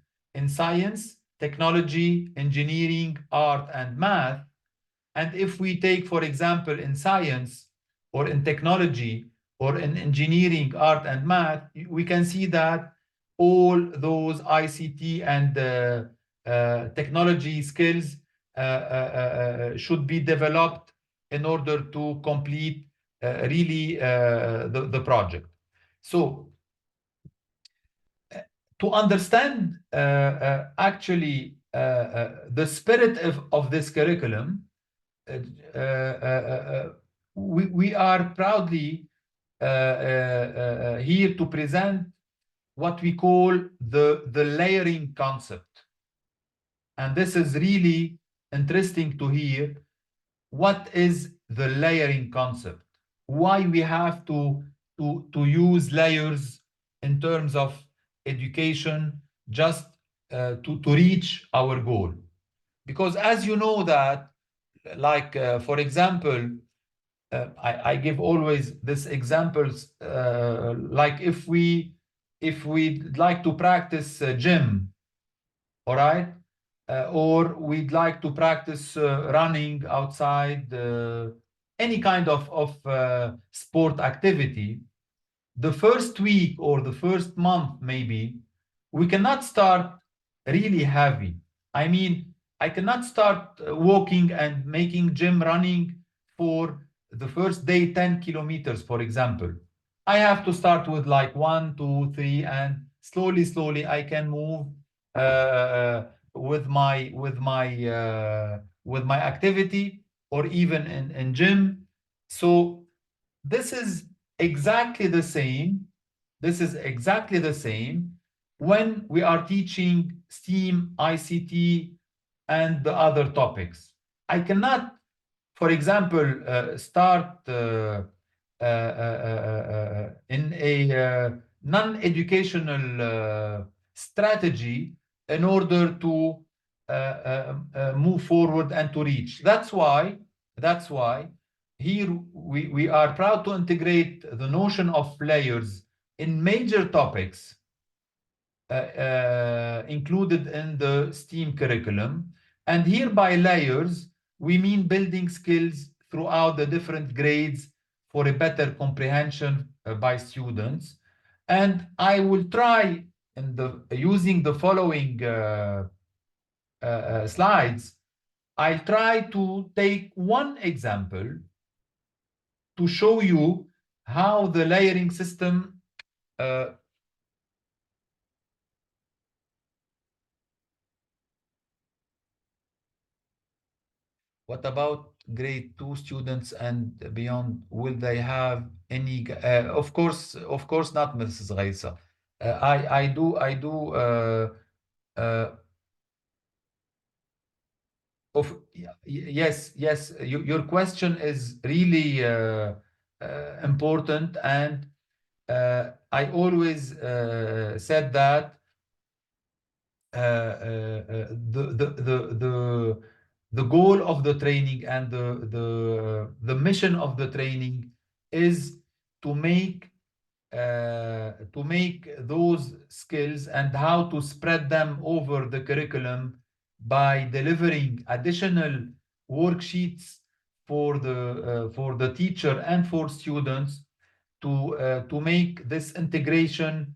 science, technology, engineering, art, and math. And if we take, for example, in science or in technology or in engineering, art, and math, we can see that all those ICT and technology skills should be developed in order to complete really the project. So to understand actually the spirit of this curriculum, we are proudly here to present what we call the layering concept. And this is really interesting to hear. What is the layering concept? Why we have to use layers in terms of education just to reach our goal? Because as you know that, like for example, I give always this examples, like if we'd like to practice gym, all right, or we'd like to practice running outside, any kind of sport activity, the first week or the first month, maybe, we cannot start really heavy. I mean, I cannot start walking and making gym running for the first day 10 kilometers, for example. I have to start with like 1, 2, 3, and slowly I can move with my activity, or even in gym. So this is exactly the same. This is exactly the same when we are teaching STEAM, ICT, and the other topics. I cannot, for example, start in a non-educational strategy in order to move forward and to reach. That's why here we are proud to integrate the notion of layers in major topics included in the STEAM curriculum. And here by layers, we mean building skills throughout the different grades for a better comprehension by students. And I will try, in using the following slides, I'll try to take one example to show you how the layering system what about grade 2 students and beyond? Will they have any? Of course not, Mrs. Ghaisa. I do. Uh, yes. Your question is really important, and I always said that the goal of the training and the mission of the training is to make those skills and how to spread them over the curriculum by delivering additional worksheets for the teacher and for students to make this integration.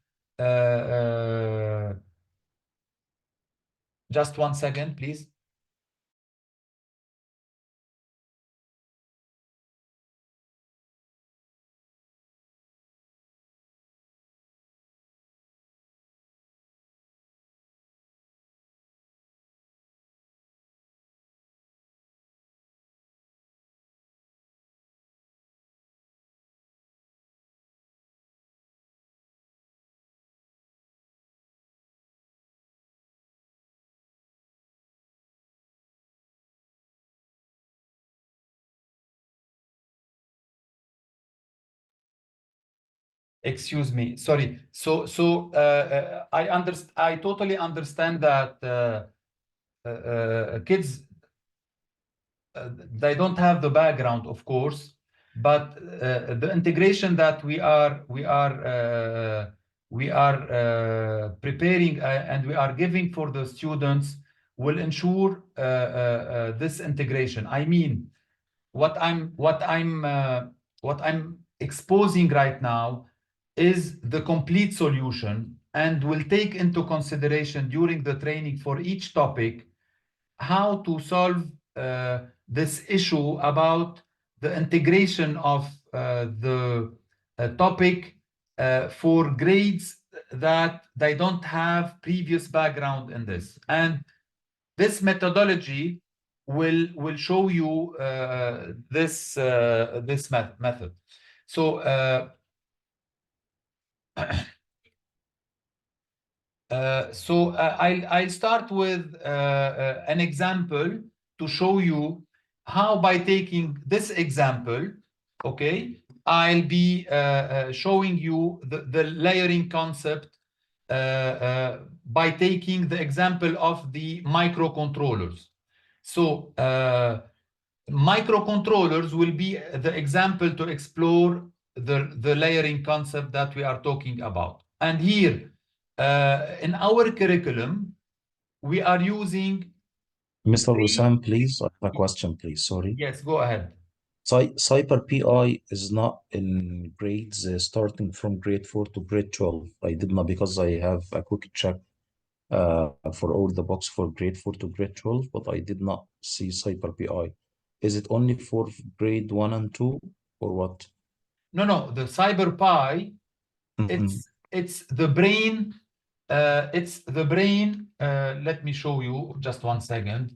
Just 1 second, please. Excuse me, sorry. I totally understand that kids they don't have the background, of course, but the integration that we are preparing and we are giving for the students will ensure this integration. I mean, what I'm exposing right now is the complete solution and will take into consideration during the training for each topic how to solve this issue about the integration of the topic for grades that they don't have previous background in this. And this methodology will show you this method. So I'll start with an example to show you how, by taking this example, okay, I'll be showing you the layering concept by taking the example of the microcontrollers. So microcontrollers will be the example to explore the layering concept that we are talking about. And here, in our curriculum, we are using Mr. three. Wissam, please, I have a question, please. Sorry. Yes, go ahead. Cyber PI is not in grades starting from grade 4 to grade 12. I did not, because I have a quick check for all the books for grade 4 to grade 12, but I did not see Cyber PI. Is it only for grade 1 and 2 or what? No, the CyberPi, it's the brain. It's the brain. Let me show you just one second.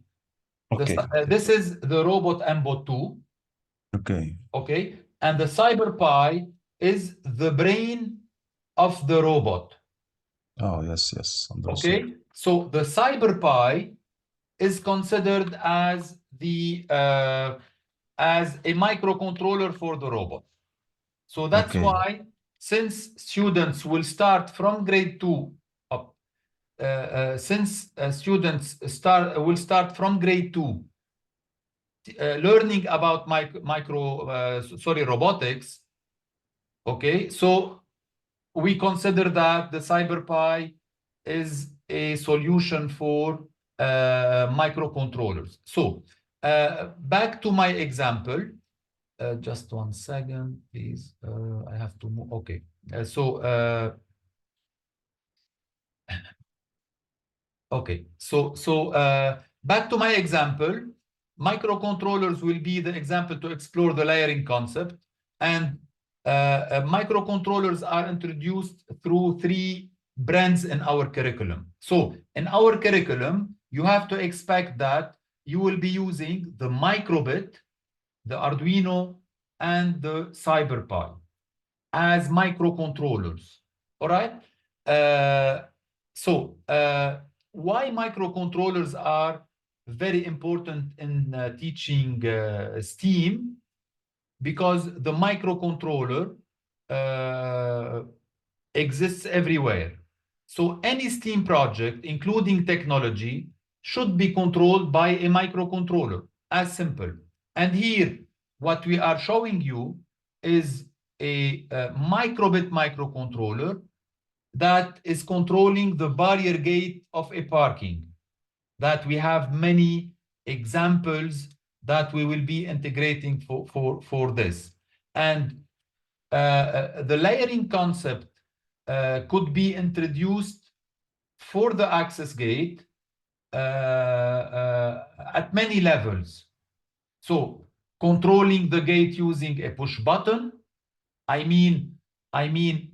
Okay. This is the robot MBOT 2. Okay. Okay, and the CyberPi is the brain of the robot. Oh, yes, understood. Okay, so the CyberPi is considered as as a microcontroller for the robot. So that's why, since students will start from grade 2 up, since students will start from grade 2 learning about robotics, okay, so we consider that the CyberPi is a solution for microcontrollers. So back to my example. Just one second, please. I have to move. Okay. Okay. Back to my example. Microcontrollers will be the example to explore the layering concept, and microcontrollers are introduced through 3 brands in our curriculum. So in our curriculum, you have to expect that you will be using the microbit, the Arduino, and the CyberPi as microcontrollers. All right. Why microcontrollers are very important in teaching STEAM? Because the microcontroller exists everywhere. So any STEAM project, including technology, should be controlled by a microcontroller, as simple. And here, what we are showing you is a microbit microcontroller that is controlling the barrier gate of a parking. That we have many examples that we will be integrating for this. And the layering concept could be introduced for the access gate at many levels. So controlling the gate using a push button. I mean,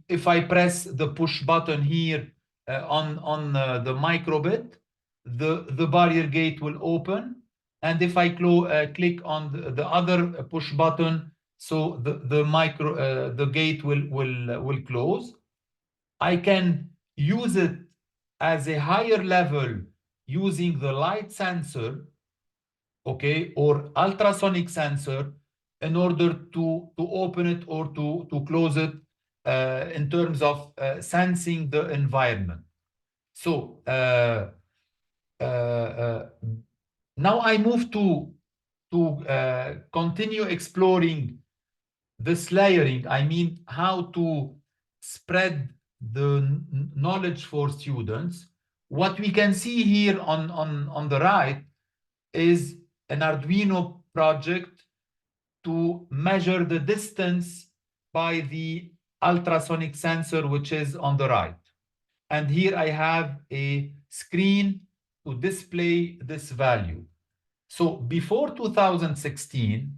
if I press the push button here on the microbit, the barrier gate will open. And if I click on the other push button, so the gate will close. I can use it as a higher level using the light sensor, okay, or ultrasonic sensor, in order to open it or to close it in terms of sensing the environment. So now I move to continue exploring this layering. I mean, how to spread the knowledge for students. What we can see here on the right is an Arduino project to measure the distance by the ultrasonic sensor, which is on the right. And here I have a screen to display this value. So before 2016,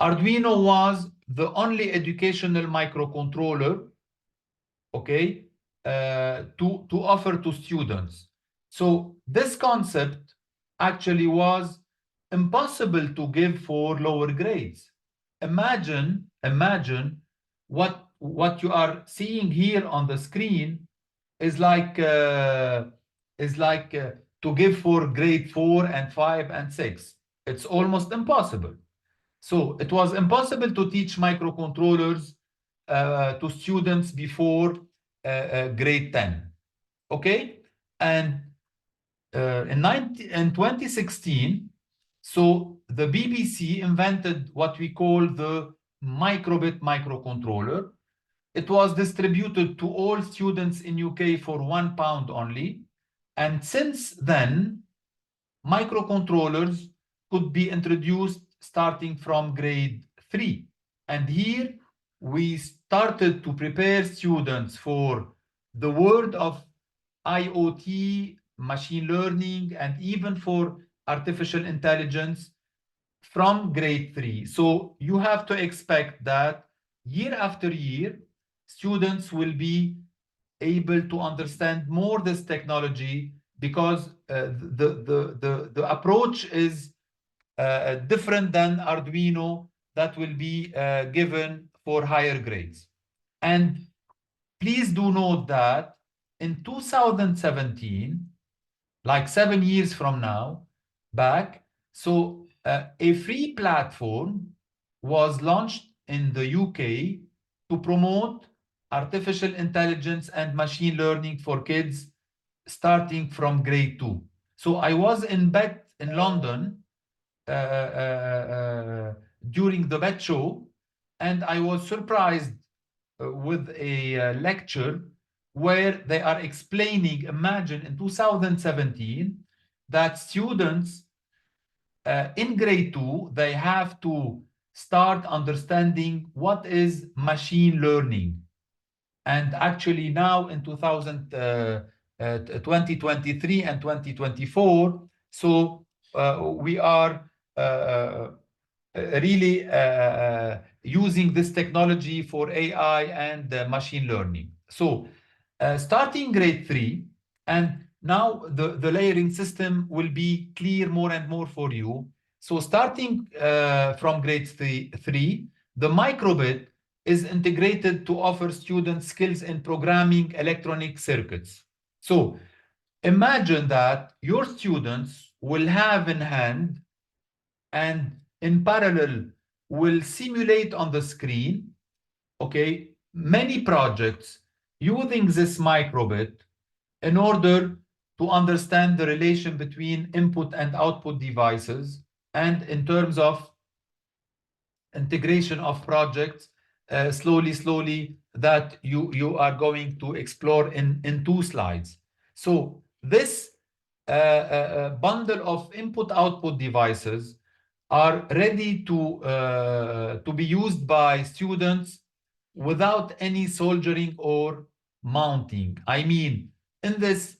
Arduino was the only educational microcontroller, okay, to offer to students. So this concept actually was impossible to give for lower grades. Imagine what you are seeing here on the screen is like to give for grade 4 and 5 and 6. It's almost impossible. So it was impossible to teach microcontrollers to students before grade 10. Okay, and in 2016, so the BBC invented what we call the microbit microcontroller. It was distributed to all students in UK for £1 only. And since then, microcontrollers could be introduced starting from grade 3. And here we started to prepare students for the world of IoT, machine learning, and even for artificial intelligence from grade 3. So you have to expect that year after year, students will be able to understand more this technology because the approach is different than Arduino that will be given for higher grades. And please do note that in 2017, like 7 years from now, back, so a free platform was launched in the UK to promote artificial intelligence and machine learning for kids starting from grade 2. So I was in BET in London during the BET show, and I was surprised with a lecture where they are explaining, imagine in 2017, that students in grade 2, they have to start understanding what is machine learning. And actually now in 2023 and 2024, so we are really using this technology for AI and machine learning. So starting grade 3, and now the layering system will be clear more and more for you. So starting from grade 3, the microbit is integrated to offer students skills in programming electronic circuits. So imagine that your students will have in hand and in parallel will simulate on the screen, okay, many projects using this microbit in order to understand the relation between input and output devices, and in terms of integration of projects slowly that you are going to explore in 2 slides. So this bundle of input-output devices are ready to be used by students without any soldering or mounting. I mean, in this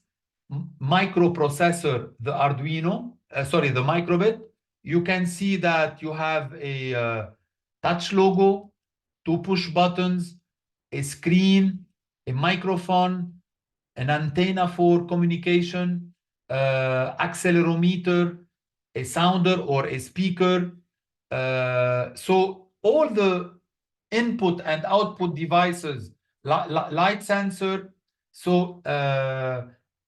microprocessor, the Arduino, the microbit, you can see that you have a touch logo, 2 push buttons, a screen, a microphone, an antenna for communication, accelerometer, a sounder or a speaker. So all the input and output devices, light sensor, so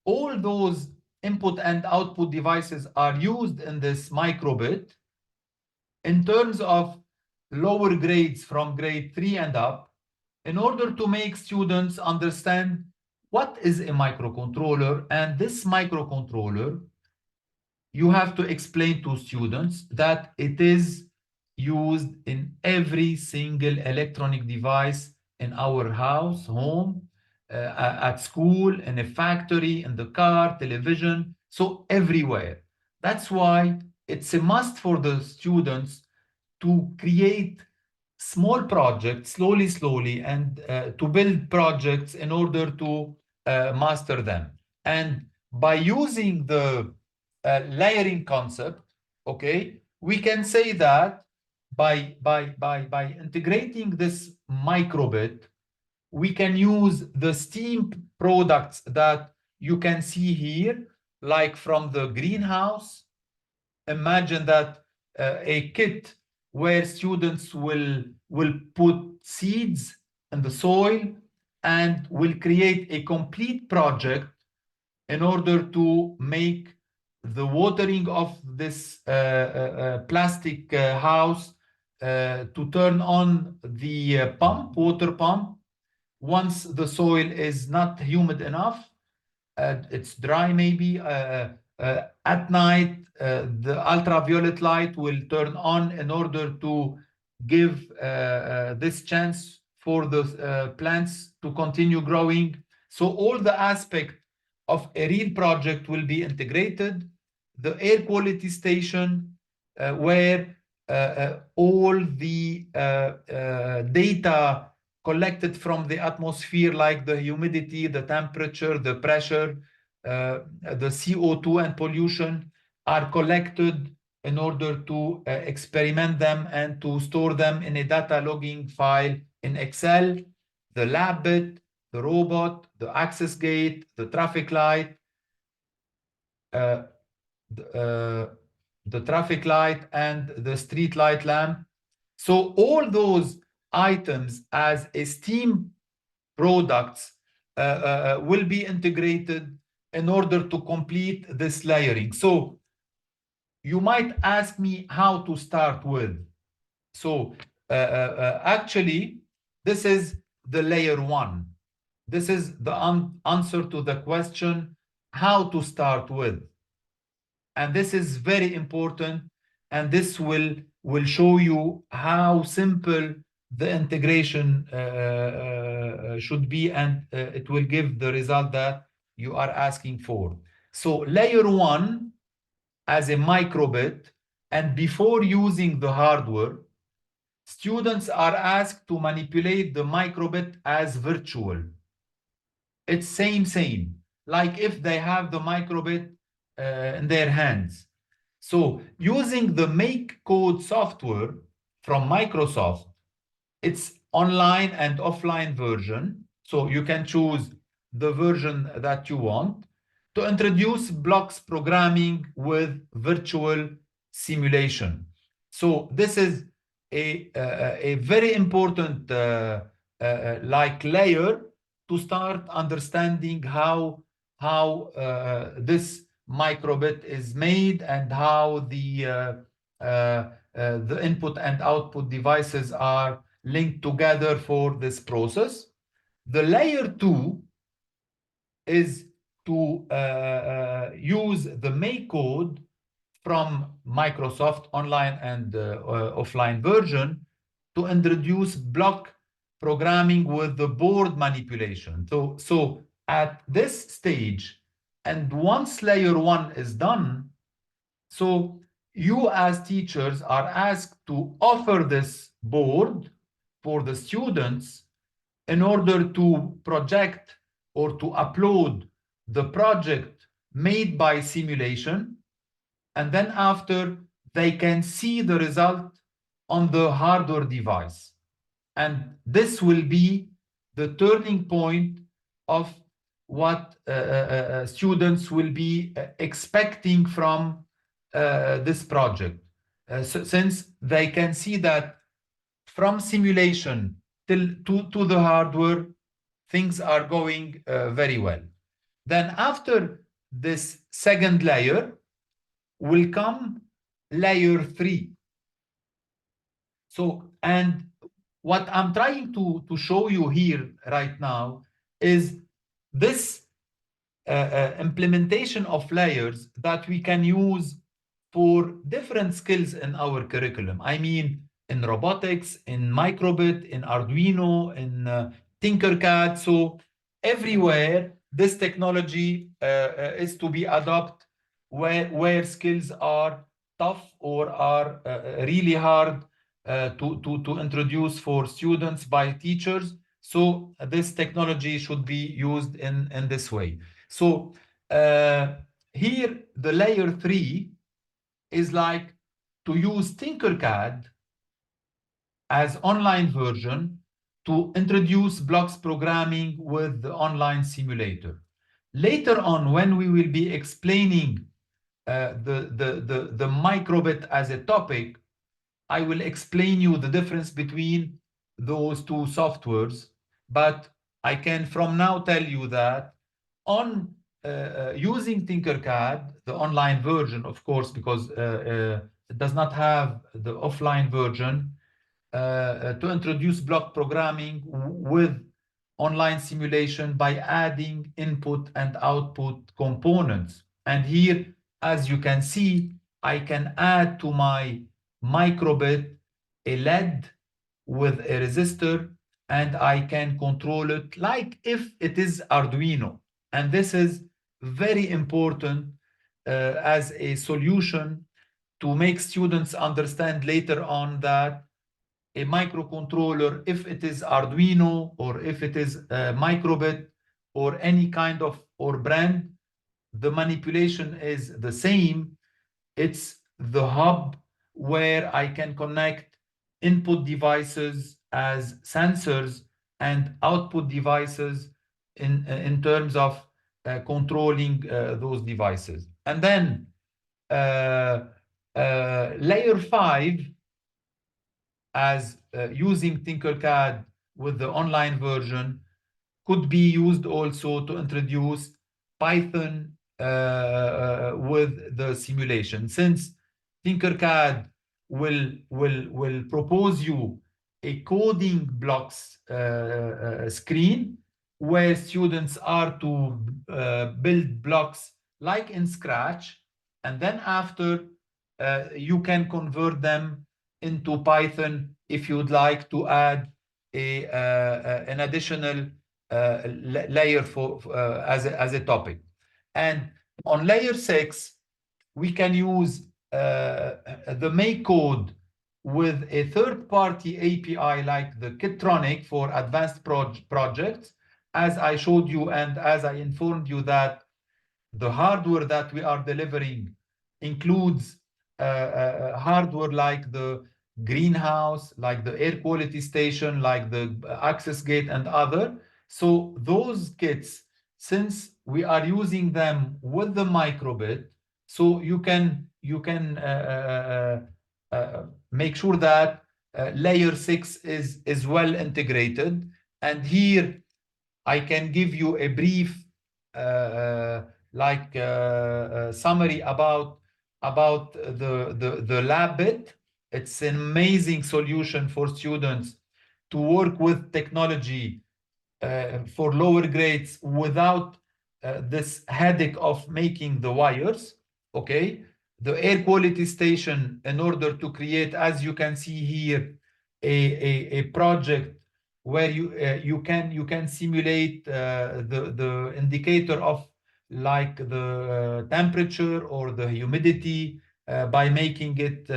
all those input and output devices are used in this microbit. In terms of lower grades from grade 3 and up, in order to make students understand what is a microcontroller. And this microcontroller, you have to explain to students that it is used in every single electronic device in our house, home, at school, in a factory, in the car, television, so everywhere. That's why it's a must for the students to create small projects slowly, and to build projects in order to master them. And by using the layering concept, okay, we can say that by integrating this microbit, we can use the STEAM products that you can see here, like from the greenhouse. Imagine that a kit where students will put seeds in the soil and will create a complete project in order to make the watering of this plastic house, to turn on the water pump. Once the soil is not humid enough, it's dry maybe, at night, the ultraviolet light will turn on in order to give this chance for the plants to continue growing. So all the aspect of a real project will be integrated. The air quality station, where all the data collected from the atmosphere, like the humidity, the temperature, the pressure, the CO2 and pollution, are collected in order to experiment them and to store them in a data logging file in Excel. The lab bit, the robot, the access gate, the traffic light, uh, the traffic light and the street light lamp. So all those items as a STEAM products will be integrated in order to complete this layering. So you might ask me how to start with. So actually, this is the layer one. This is the answer to the question, how to start with. And this is very important, and this will show you how simple the integration should be, and it will give the result that you are asking for. So layer one as a microbit, and before using the hardware, students are asked to manipulate the microbit as virtual. It's same, like if they have the microbit in their hands. So using the Make Code software from Microsoft, it's online and offline version. So you can choose the version that you want to introduce blocks programming with virtual simulation. So this is a very important like layer to start understanding how this microbit is made, and how the input and output devices are linked together for this process. The layer two is to use the Make code from Microsoft online and offline version to introduce block programming with the board manipulation. So at this stage, and once layer one is done, so you as teachers are asked to offer this board for the students in order to project or to upload the project made by simulation, and then after they can see the result on the hardware device. And this will be the turning point of what students will be expecting from this project. Since they can see that from simulation to the hardware, things are going very well. Then after this second layer will come layer three. So, and what I'm trying to show you here right now is this implementation of layers that we can use for different skills in our curriculum. I mean, in robotics, in microbit, in Arduino, in Tinkercad. So everywhere, this technology is to be adopted where skills are tough or are really hard to introduce for students by teachers. So this technology should be used in this way. So here, the layer 3 is like to use Tinkercad as online version to introduce blocks programming with the online simulator. Later on, when we will be explaining the microbit as a topic, I will explain you the difference between those two softwares, but I can from now tell you that on using Tinkercad, the online version, of course, because it does not have the offline version, to introduce block programming with online simulation by adding input and output components. And here, as you can see, I can add to my microbit a LED with a resistor, and I can control it like if it is Arduino. And this is very important as a solution to make students understand later on that a microcontroller, if it is Arduino or if it is a microbit or any kind of or brand, the manipulation is the same. It's the hub where I can connect input devices as sensors and output devices in terms of controlling those devices. And then layer 5, as using Tinkercad with the online version, could be used also to introduce Python with the simulation. Since Tinkercad will propose you a coding blocks screen where students are to build blocks like in Scratch, and then after you can convert them into Python if you'd like to add an additional layer for as a topic. And on layer 6, we can use the make code with a third-party API like the Kitronic for advanced projects, as I showed you and as I informed you that the hardware that we are delivering includes hardware like the greenhouse, like the air quality station, like the access gate and other. So those kits, since we are using them with the microbit, so you can make sure that layer 6 is well integrated. And here I can give you a brief summary about the lab bit. It's an amazing solution for students to work with technology for lower grades without this headache of making the wires. Okay, the air quality station, in order to create, as you can see here, a project where you can simulate the indicator of like the temperature or the humidity by making it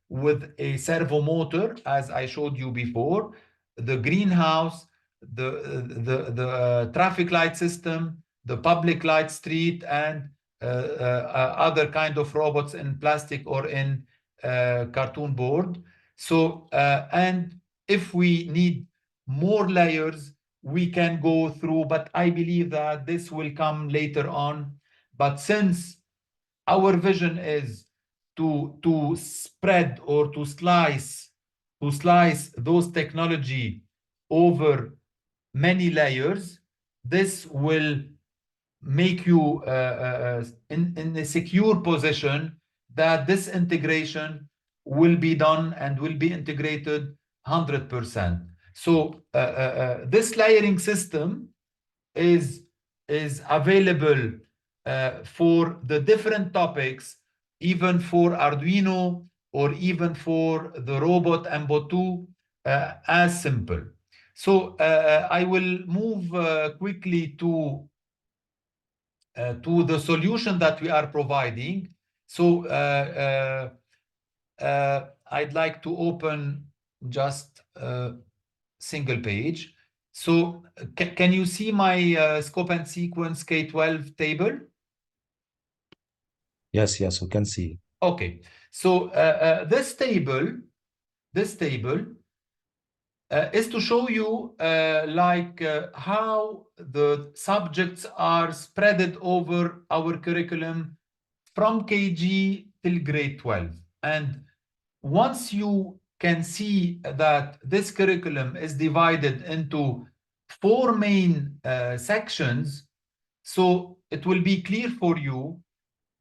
with a servo motor, as I showed you before, the greenhouse, the traffic light system, the public light street, and other kind of robots in plastic or in cartoon board. So and if we need more layers, we can go through, but I believe that this will come later on. But since our vision is to spread or to slice those technology over many layers, this will make you in a secure position that this integration will be done and will be integrated 100%. So this layering system is available for the different topics, even for Arduino or even for the robot MBO2 as simple. So I will move quickly to the solution that we are providing. So I'd like to open just a single page. So can you see my scope and sequence K12 table? Yes, yes, we can see. Okay. So this table is to show you how the subjects are spread over our curriculum from KG till grade 12. And once you can see that this curriculum is divided into 4 main sections, so it will be clear for you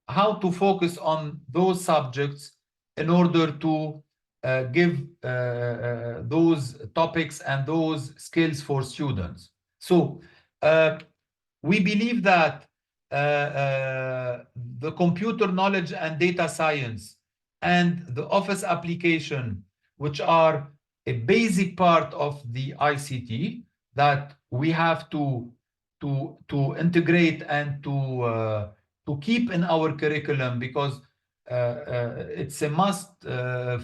how to focus on those subjects in order to give those topics and those skills for students. So we believe that the computer knowledge and data science and the office application, which are a basic part of the ICT that we have to integrate and to keep in our curriculum, because it's a must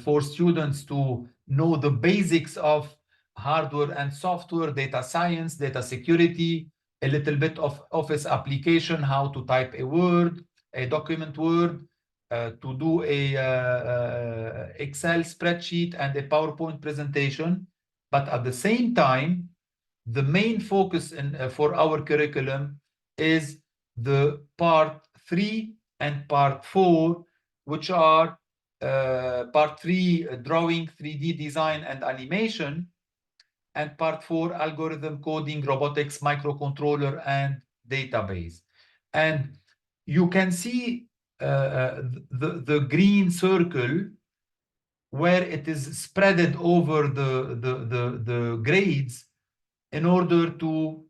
for students to know the basics of hardware and software, data science, data security, a little bit of office application, how to type a Word, a document Word, to do a Excel spreadsheet and a PowerPoint presentation. But at the same time, the main focus for our curriculum is the part 3 and part 4, which are part 3, drawing, 3D design and animation, and part 4, algorithm coding, robotics, microcontroller, and database. And you can see the green circle where it is spread over the grades in order to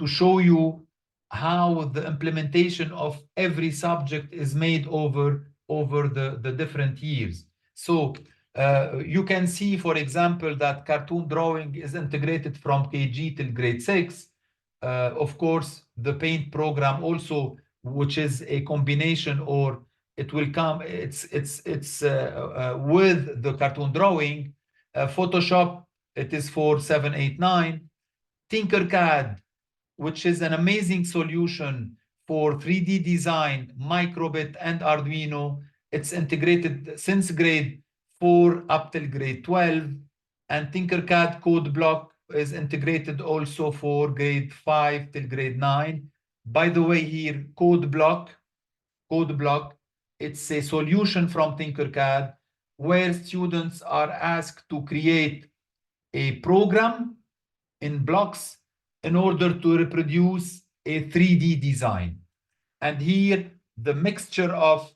show you how the implementation of every subject is made over the different years. So you can see, for example, that cartoon drawing is integrated from KG till grade 6. Of course, the paint program also, which is a combination, or it will come, it's with the cartoon drawing. Photoshop, it is for 7, 8, 9. Tinkercad, which is an amazing solution for 3D design, microbit, and Arduino. It's integrated since grade 4 up till grade 12. And Tinkercad code block is integrated also for grade 5 till grade 9. By the way, here, code block, it's a solution from Tinkercad where students are asked to create a program in blocks in order to reproduce a 3D design. And here, the mixture of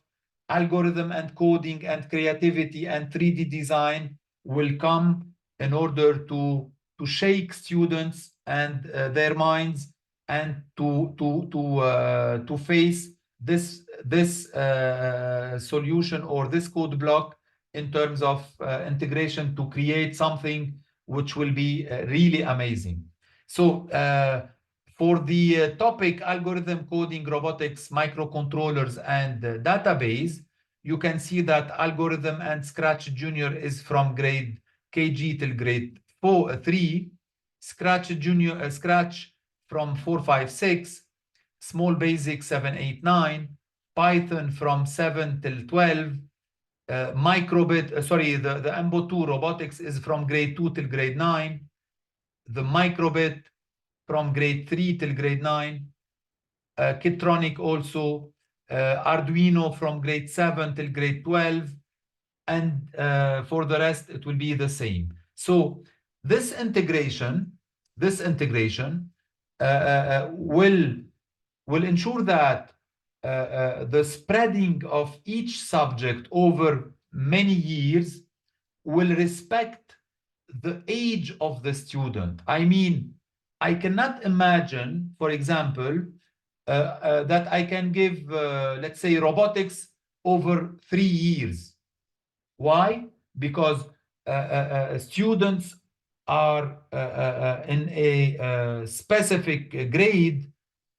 algorithm and coding and creativity and 3D design will come in order to shake students and their minds, and to face this solution or this code block in terms of integration to create something which will be really amazing. So for the topic algorithm coding, robotics, microcontrollers, and database, you can see that algorithm and Scratch Junior is from grade KG till grade 3, Scratch Junior, Scratch from 4, 5, 6, Small Basic 7, 8, 9, Python from 7 till 12, microbit, the MBO2 robotics is from grade 2 till grade 9, the microbit from grade 3 till grade 9, Kitronic also, Arduino from grade 7 till grade 12, and for the rest, it will be the same. So this integration will ensure that the spreading of each subject over many years will respect the age of the student. I mean, I cannot imagine, for example, that I can give, let's say, robotics over 3 years. Why? Because students are in a specific grade,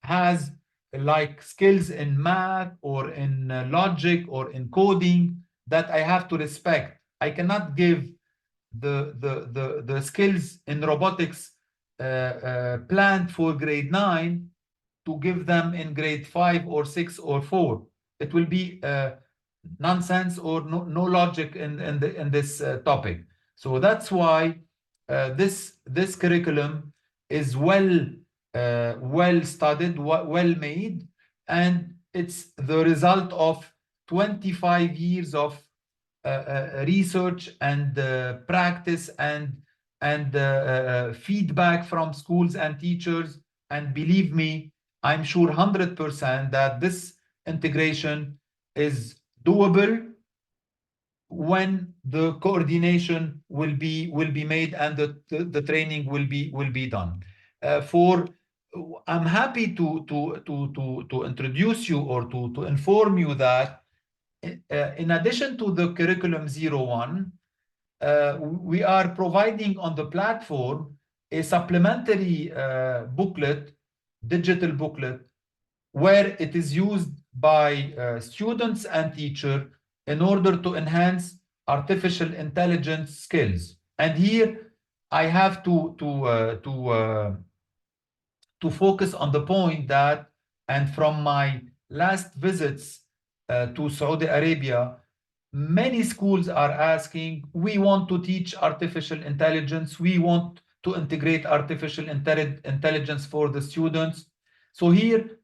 has like skills in math or in logic or in coding that I have to respect. I cannot give the skills in robotics planned for grade 9 to give them in grade 5 or 6 or 4. It will be nonsense or no logic in this topic. So that's why this curriculum is well studied, well made, and it's the result of 25 years of research and practice and feedback from schools and teachers. And believe me, I'm sure 100% that this integration is doable when the coordination will be made and the training will be done. I'm happy to introduce you or to inform you that in addition to the curriculum 01, we are providing on the platform a supplementary booklet, digital booklet, where it is used by students and teachers in order to enhance artificial intelligence skills. And here I have to focus on the point that, and from my last visits to Saudi Arabia, many schools are asking, we want to teach artificial intelligence, we want to integrate artificial intelligence for the students. So here,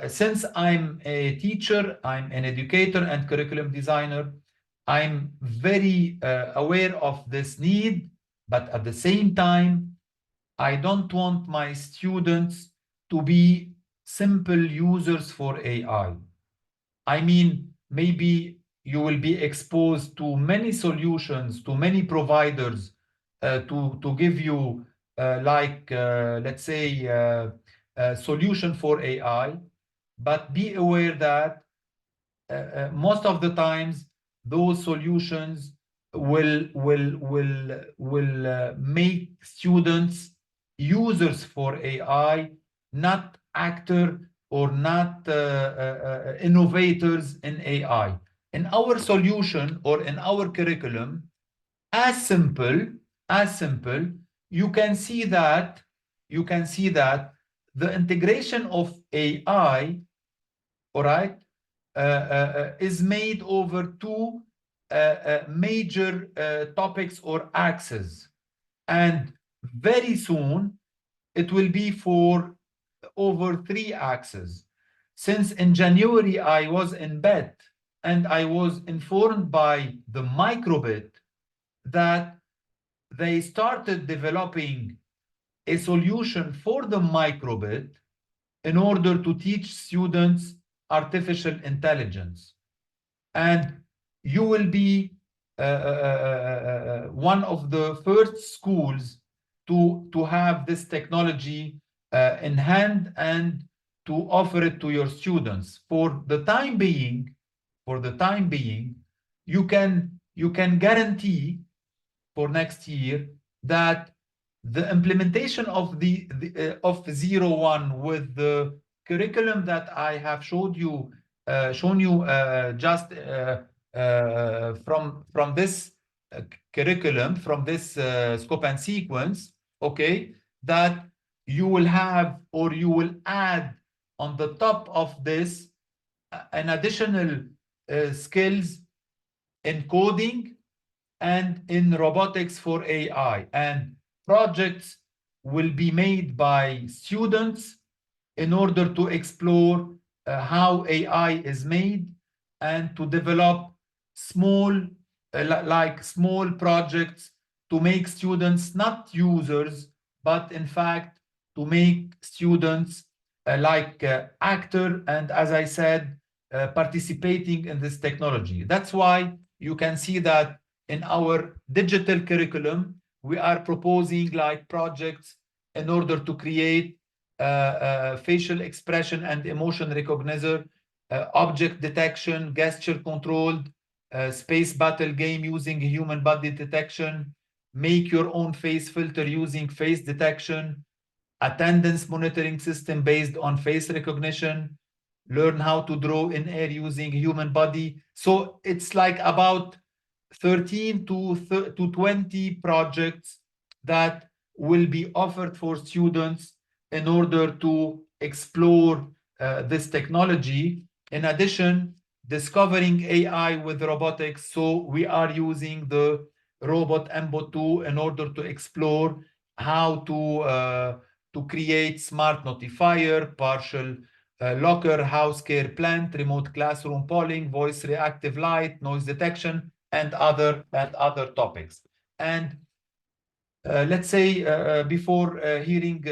since I'm a teacher, I'm an educator and curriculum designer, I'm very aware of this need, but at the same time, I don't want my students to be simple users for AI. I mean, maybe you will be exposed to many solutions, to many providers to give you, let's say, a solution for AI. But be aware that most of the times those solutions will make students users for AI, not actor or not innovators in AI. In our solution or in our curriculum, as simple, you can see that the integration of AI, all right, is made over two major topics or axes. And very soon, it will be for over 3 axes. Since in January, I was in bed and I was informed by the microbit that they started developing a solution for the microbit in order to teach students artificial intelligence. And you will be one of the first schools to have this technology in hand and to offer it to your students. For the time being, you can guarantee for next year that the implementation of of ZERO1 with the curriculum that I have shown you just from this curriculum, from this scope and sequence, okay, that you will have or you will add on the top of this an additional skills in coding and in robotics for AI. And projects will be made by students in order to explore how AI is made and to develop small projects to make students not users, but in fact to make students actor and, as I said, participating in this technology. That's why you can see that in our digital curriculum, we are proposing like projects in order to create facial expression and emotion recognizer, object detection, gesture controlled, space battle game using human body detection, make your own face filter using face detection, attendance monitoring system based on face recognition, learn how to draw in air using human body. So it's like about 13 to 20 projects that will be offered for students in order to explore this technology. In addition, discovering AI with robotics. So we are using the robot MBOT2 in order to explore how to create smart notifier, partial locker, house care plant, remote classroom polling, voice reactive light, noise detection, and other topics. And let's say before hearing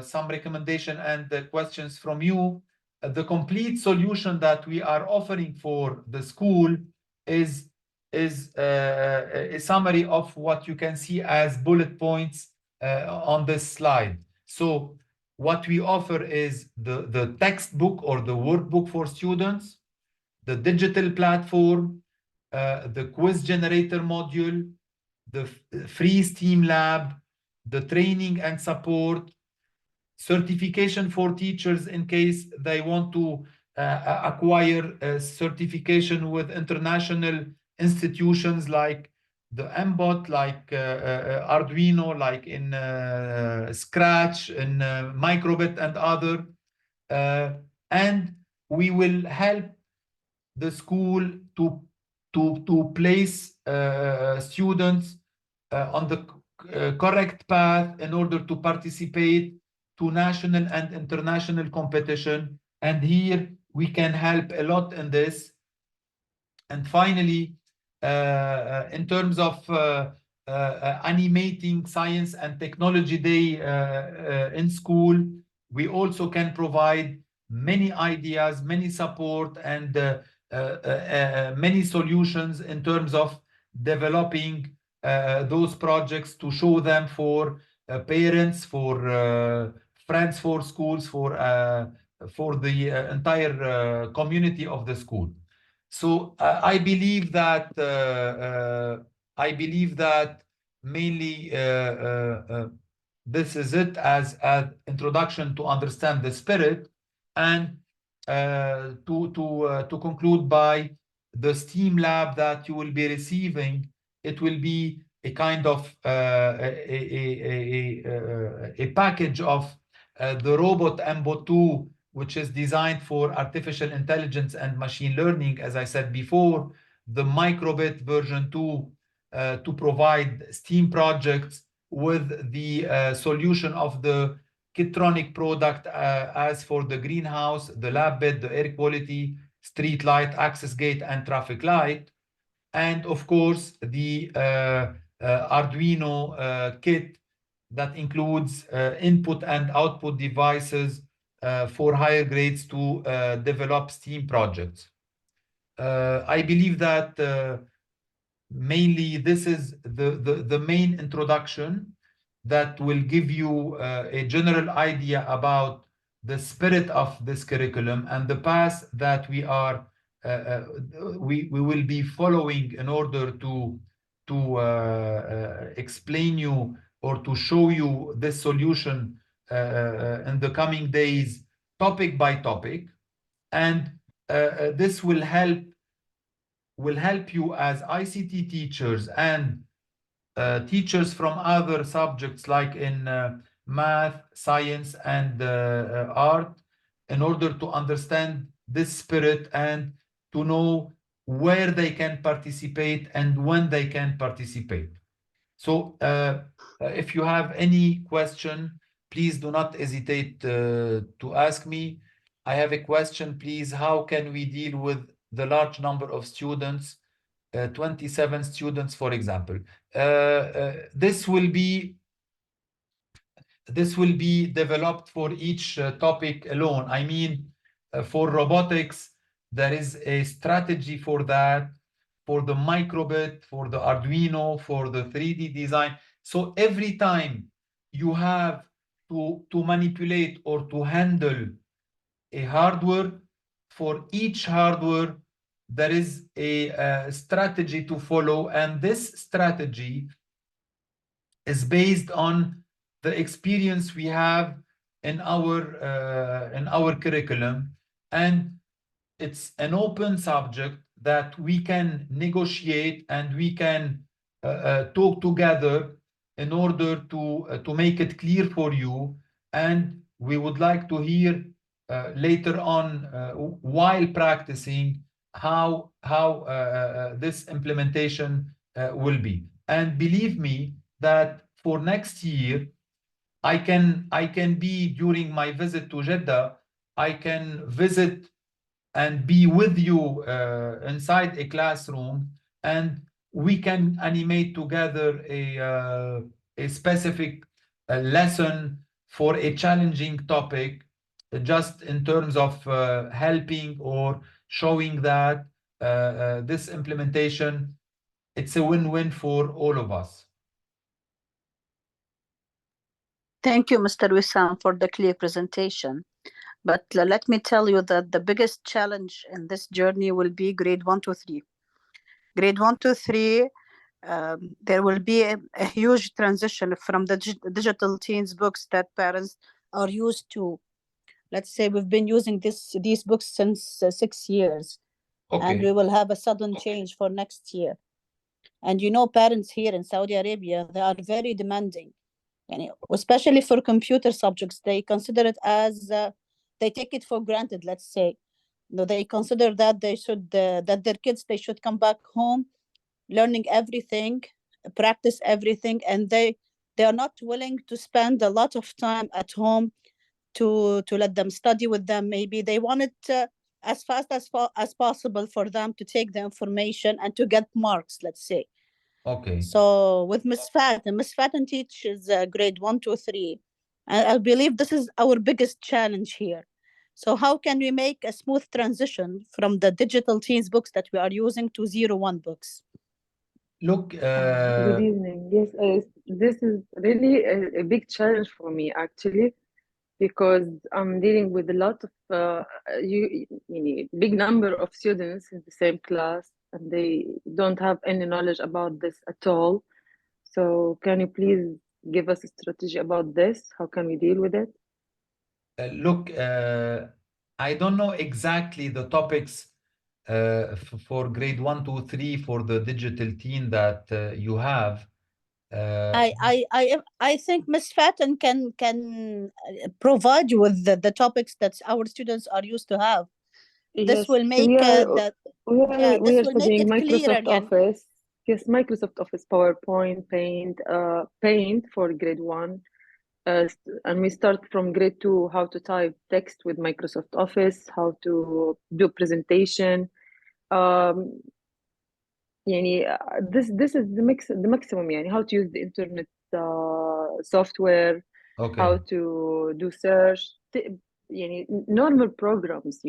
some recommendation and questions from you, the complete solution that we are offering for the school is a summary of what you can see as bullet points on this slide. So what we offer is the textbook or the workbook for students, the digital platform, the quiz generator module, the free STEAM lab, the training and support, certification for teachers in case they want to acquire a certification with international institutions like the MBOT, like Arduino, like in Scratch, in Microbit and other. And we will help the school to place students on the correct path in order to participate to national and international competition. And here we can help a lot in this. And finally, in terms of animating science and technology day in school, we also can provide many ideas, many support, and many solutions in terms of developing those projects to show them for parents, for friends, for schools, for the entire community of the school. So I believe that mainly this is it as an introduction to understand the spirit, and to conclude by the STEAM lab that you will be receiving. It will be a kind of a package of the robot MBOT2, which is designed for artificial intelligence and machine learning, as I said before, the Microbit version 2 to provide STEAM projects with the solution of the Kitronic product as for the greenhouse, the lab bed, the air quality, street light, access gate, and traffic light. And of course, the Arduino kit that includes input and output devices for higher grades to develop STEAM projects. I believe that mainly this is the main introduction that will give you a general idea about the spirit of this curriculum and the path that we will be following in order to explain you or to show you this solution in the coming days, topic by topic. And this will help you as ICT teachers and teachers from other subjects like in math, science, and art, in order to understand this spirit and to know where they can participate and when they can participate. So if you have any question, please do not hesitate to ask me. I have a question, please. How can we deal with the large number of students, 27 students, for example? This will be developed for each topic alone. I mean, for robotics, there is a strategy for that. for the microbit, for the Arduino, for the 3D design. So every time you have to manipulate or to handle a hardware, for each hardware, there is a strategy to follow, and this strategy is based on the experience we have in our curriculum, and it's an open subject that we can negotiate and we can talk together in order to make it clear for you. And we would like to hear later on while practicing how this implementation will be. And believe me that for next year, I can be during my visit to Jeddah, I can visit and be with you inside a classroom, and we can animate together a specific lesson for a challenging topic, just in terms of helping or showing that this implementation, it's a win-win for all of us. Thank you, Mr. Wissam, for the clear presentation. But let me tell you that the biggest challenge in this journey will be grade 1 to 3. Grade 1 to 3, there will be a huge transition from the digital teens books that parents are used to. Let's say we've been using these books since 6 years, and we will have a sudden change for next year. And you know, parents here in Saudi Arabia, they are very demanding. And especially for computer subjects, they consider it as they take it for granted. Let's say, they consider that they should that their kids, they should come back home, learning everything, practice everything, and they are not willing to spend a lot of time at home to let them study with them. Maybe they want it as fast as possible for them to take the information and to get marks. Let's say. Okay. So with Ms. Fatten teaches grade 1 to 3. And I believe this is our biggest challenge here. So how can we make a smooth transition from the digital teens books that we are using to ZERO1 books? Look, good evening. Yes, this is really a big challenge for me, actually, because I'm dealing with a lot of big number of students in the same class, and they don't have any knowledge about this at all. So can you please give us a strategy about this? How can we deal with it? Look, I don't know exactly the topics for grade 1 to 3 for the digital teen that you have. I think Ms. Fatten can provide you with the topics that our students are used to have. This will make we are studying Microsoft Office. Yes, Microsoft Office, PowerPoint, Paint for grade 1. And we start from grade 2, how to type text with Microsoft Office, how to do presentation. This is the maximum. How to use the internet software, how to do search, normal programs,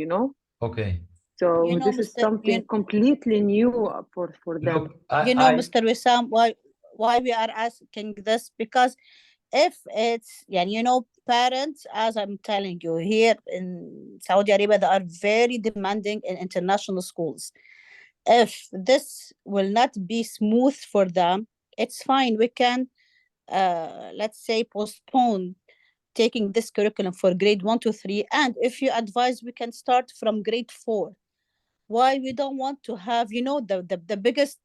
Okay. So this is something completely new for them. Look, Mr. Wissam, why we are asking this? Because if it's, parents, as I'm telling you, here in Saudi Arabia, they are very demanding in international schools. If this will not be smooth for them, it's fine. We can, let's say, postpone taking this curriculum for grade 1 to 3. And if you advise, we can start from grade 4. Why we don't want to have, the biggest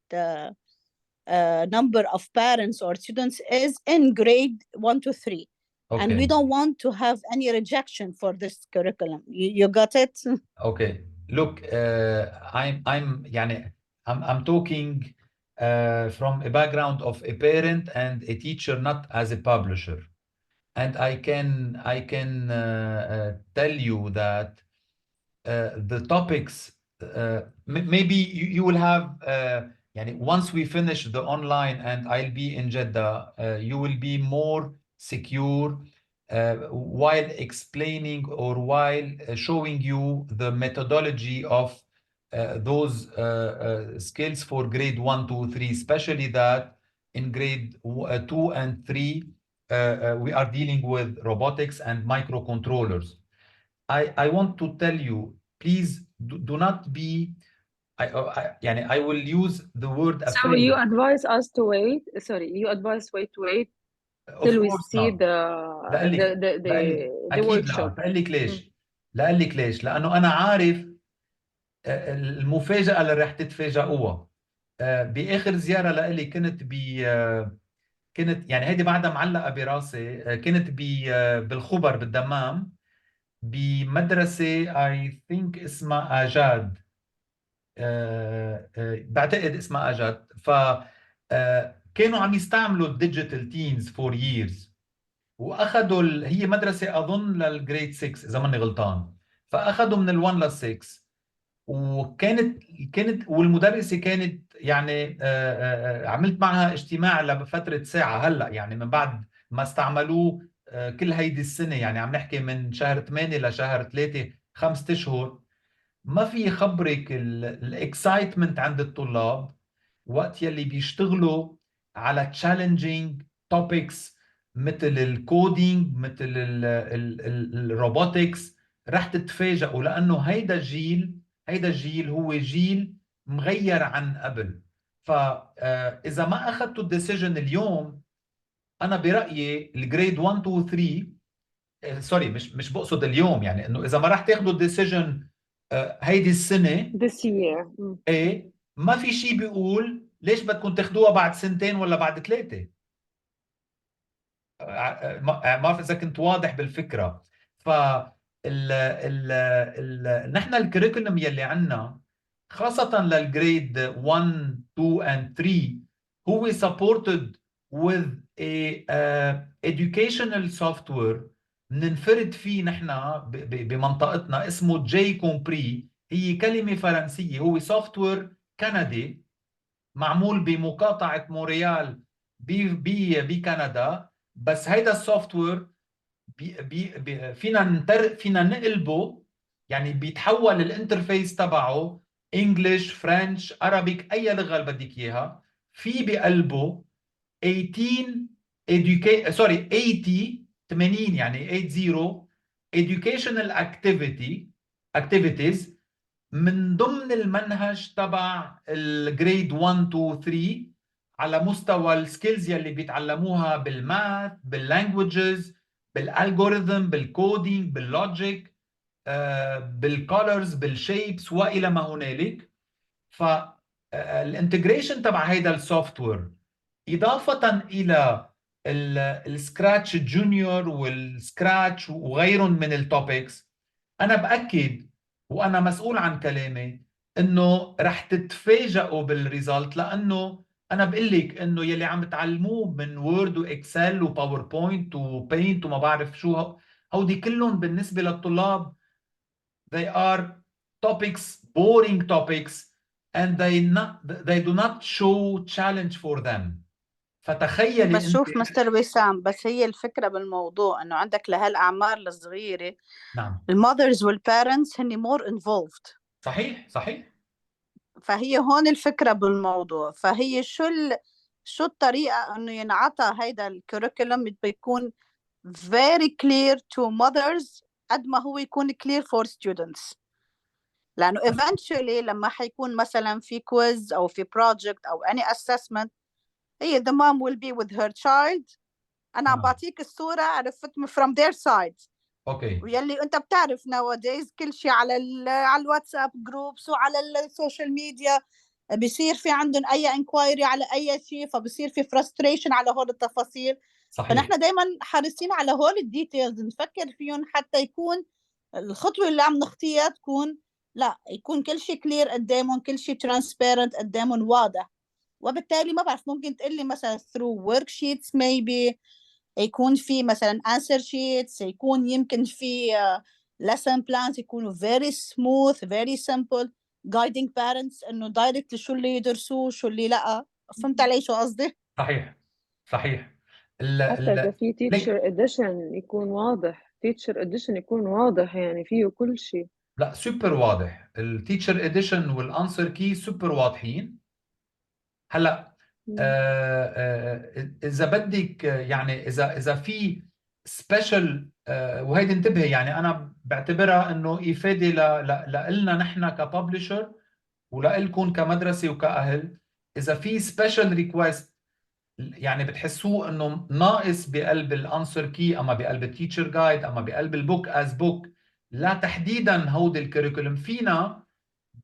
number of parents or students is in grade 1 to 3. Okay. And we don't want to have any rejection for this curriculum. You got it? Okay. Look, I'm talking from a background of a parent and a teacher, not as a publisher. And I can tell you that the topics, maybe you will have, once we finish the online and I'll be in Jeddah, you will be more secure while explaining or while showing you the methodology of those skills for grade 1, 2, 3, especially that in grade 2 and 3, we are dealing with robotics and microcontrollers. I want to tell you, please do not be, I will use the word So afraid. you advise us to wait. Sorry, you advise to wait Of till we course see not. the أكيد workshop. لا. بقول لك ليش؟ لأنه أنا عارف المفاجأة اللي رح تتفاجئوها. بآخر زيارة لإلي كنت كنت يعني هيدي بعدها معلقة براسي. كنت بالخبر بالدمام بمدرسة I think اسمها آجاد. بعتقد اسمها آجاد. كانوا عم يستعملوا الديجيتال تينز فور ييرز، واخذوا هي مدرسه اظن للجريد 6 اذا ماني غلطان. فاخذوا من ال1 لل6، كانت والمدرسه كانت يعني عملت معها اجتماع لفتره ساعه هلا، يعني من بعد ما استعملوه كل هيدي السنه، يعني عم نحكي من شهر 8 لشهر 3، 5 اشهر. ما في خبرك الاكسايتمنت عند الطلاب وقت يلي بيشتغلوا على challenging topics مثل الكودينج، مثل الروبوتكس. رح تتفاجئوا لانه هيدا الجيل هو جيل مغير عن قبل. فاذا ما اخذتوا الديسيجن اليوم، انا برايي الجريد 1 2 3، سوري مش بقصد اليوم، يعني انه اذا ما رح تاخذوا الديسيجن هيدي السنه، this year. ايه ما في شيء بيقول ليش بدكم تاخذوها بعد 2 ولا بعد 3. ما بعرف اذا كنت واضح بالفكره. ف نحن الكريكولم يلي عندنا خاصه للجريد 1 2 and 3 هو supported with a educational software بننفرد فيه نحن بمنطقتنا، اسمه جي كومبري. هي كلمه فرنسيه، هو سوفت وير كندي معمول بمقاطعه مونريال بكندا. بس هيدا السوفت وير فينا نقلبه، يعني بيتحول الانترفيس تبعه انجلش، فرنش، عربيك، اي لغه اللي بدك اياها. في بقلبه 80 يعني 80 educational activities من ضمن المنهج تبع الجريد 1 2 3 على مستوى السكيلز يلي بيتعلموها بالماث، باللانجويجز، بالالجوريثم، بالكودينج، باللوجيك، بالكولرز، بالشيبس والى ما هنالك. فالانتجريشن تبع هيدا السوفت وير اضافه الى السكراتش جونيور والسكراتش وغيرهم من التوبكس، انا باكد وانا مسؤول عن كلامي انه رح تتفاجئوا بالريزلت. لانه انا بقول لك انه يلي عم تعلموه من وورد واكسل وباوربوينت وبينت وما بعرف شو، هودي كلهم بالنسبه للطلاب they are topics, boring topics, and they do not show challenge for them. فتخيلي بس انت. شوف مستر وسام، بس هي الفكرة بالموضوع انه عندك لهالأعمار الصغيرة نعم الماذرز والبارنتس هن more involved. صحيح. فهي هون الفكرة بالموضوع. فهي شو الطريقة انه ينعطى هيدا الكوريكولم بيكون very clear to mothers قد ما هو يكون clear for students. لأنه eventually لما حيكون مثلا في quiz أو في project أو any assessment، هي the mom will be with her child. أنا عم بعطيك الصورة عرفت from their side. اوكي. ويلي أنت بتعرف nowadays كل شيء على الواتساب جروبس وعلى السوشيال ميديا بيصير في عندهم أي inquiry على أي شيء، فبصير في frustration على هول التفاصيل. صحيح. فنحن دايما حريصين على هول الديتيلز نفكر فيهم حتى يكون الخطوة اللي عم نخطيها تكون لا يكون كل شيء كلير قدامهم، كل شيء ترانسبيرنت قدامهم واضح. وبالتالي ما بعرف ممكن تقلي مثلا through worksheets maybe يكون في مثلا answer sheets، يكون يمكن في lesson plans يكونوا very smooth very simple guiding parents انه دايركت شو اللي يدرسوه شو اللي لا. فهمت علي شو قصدي؟ صحيح. حتى إذا في teacher edition يكون واضح، teacher edition يكون واضح يعني فيه كل شيء. لا سوبر واضح، التيتشر اديشن والانسر كي سوبر واضحين. هلا اذا بدك يعني اذا في سبيشال، وهيدي انتبهي، يعني انا بعتبرها انه افاده لنا نحن كببلشر ولكم كمدرسه وكاهل. اذا في سبيشال ريكويست يعني بتحسوه انه ناقص بقلب الانسر كي، اما بقلب التيتشر جايد، اما بقلب البوك از بوك، لا تحديدا هودي الكريكولم، فينا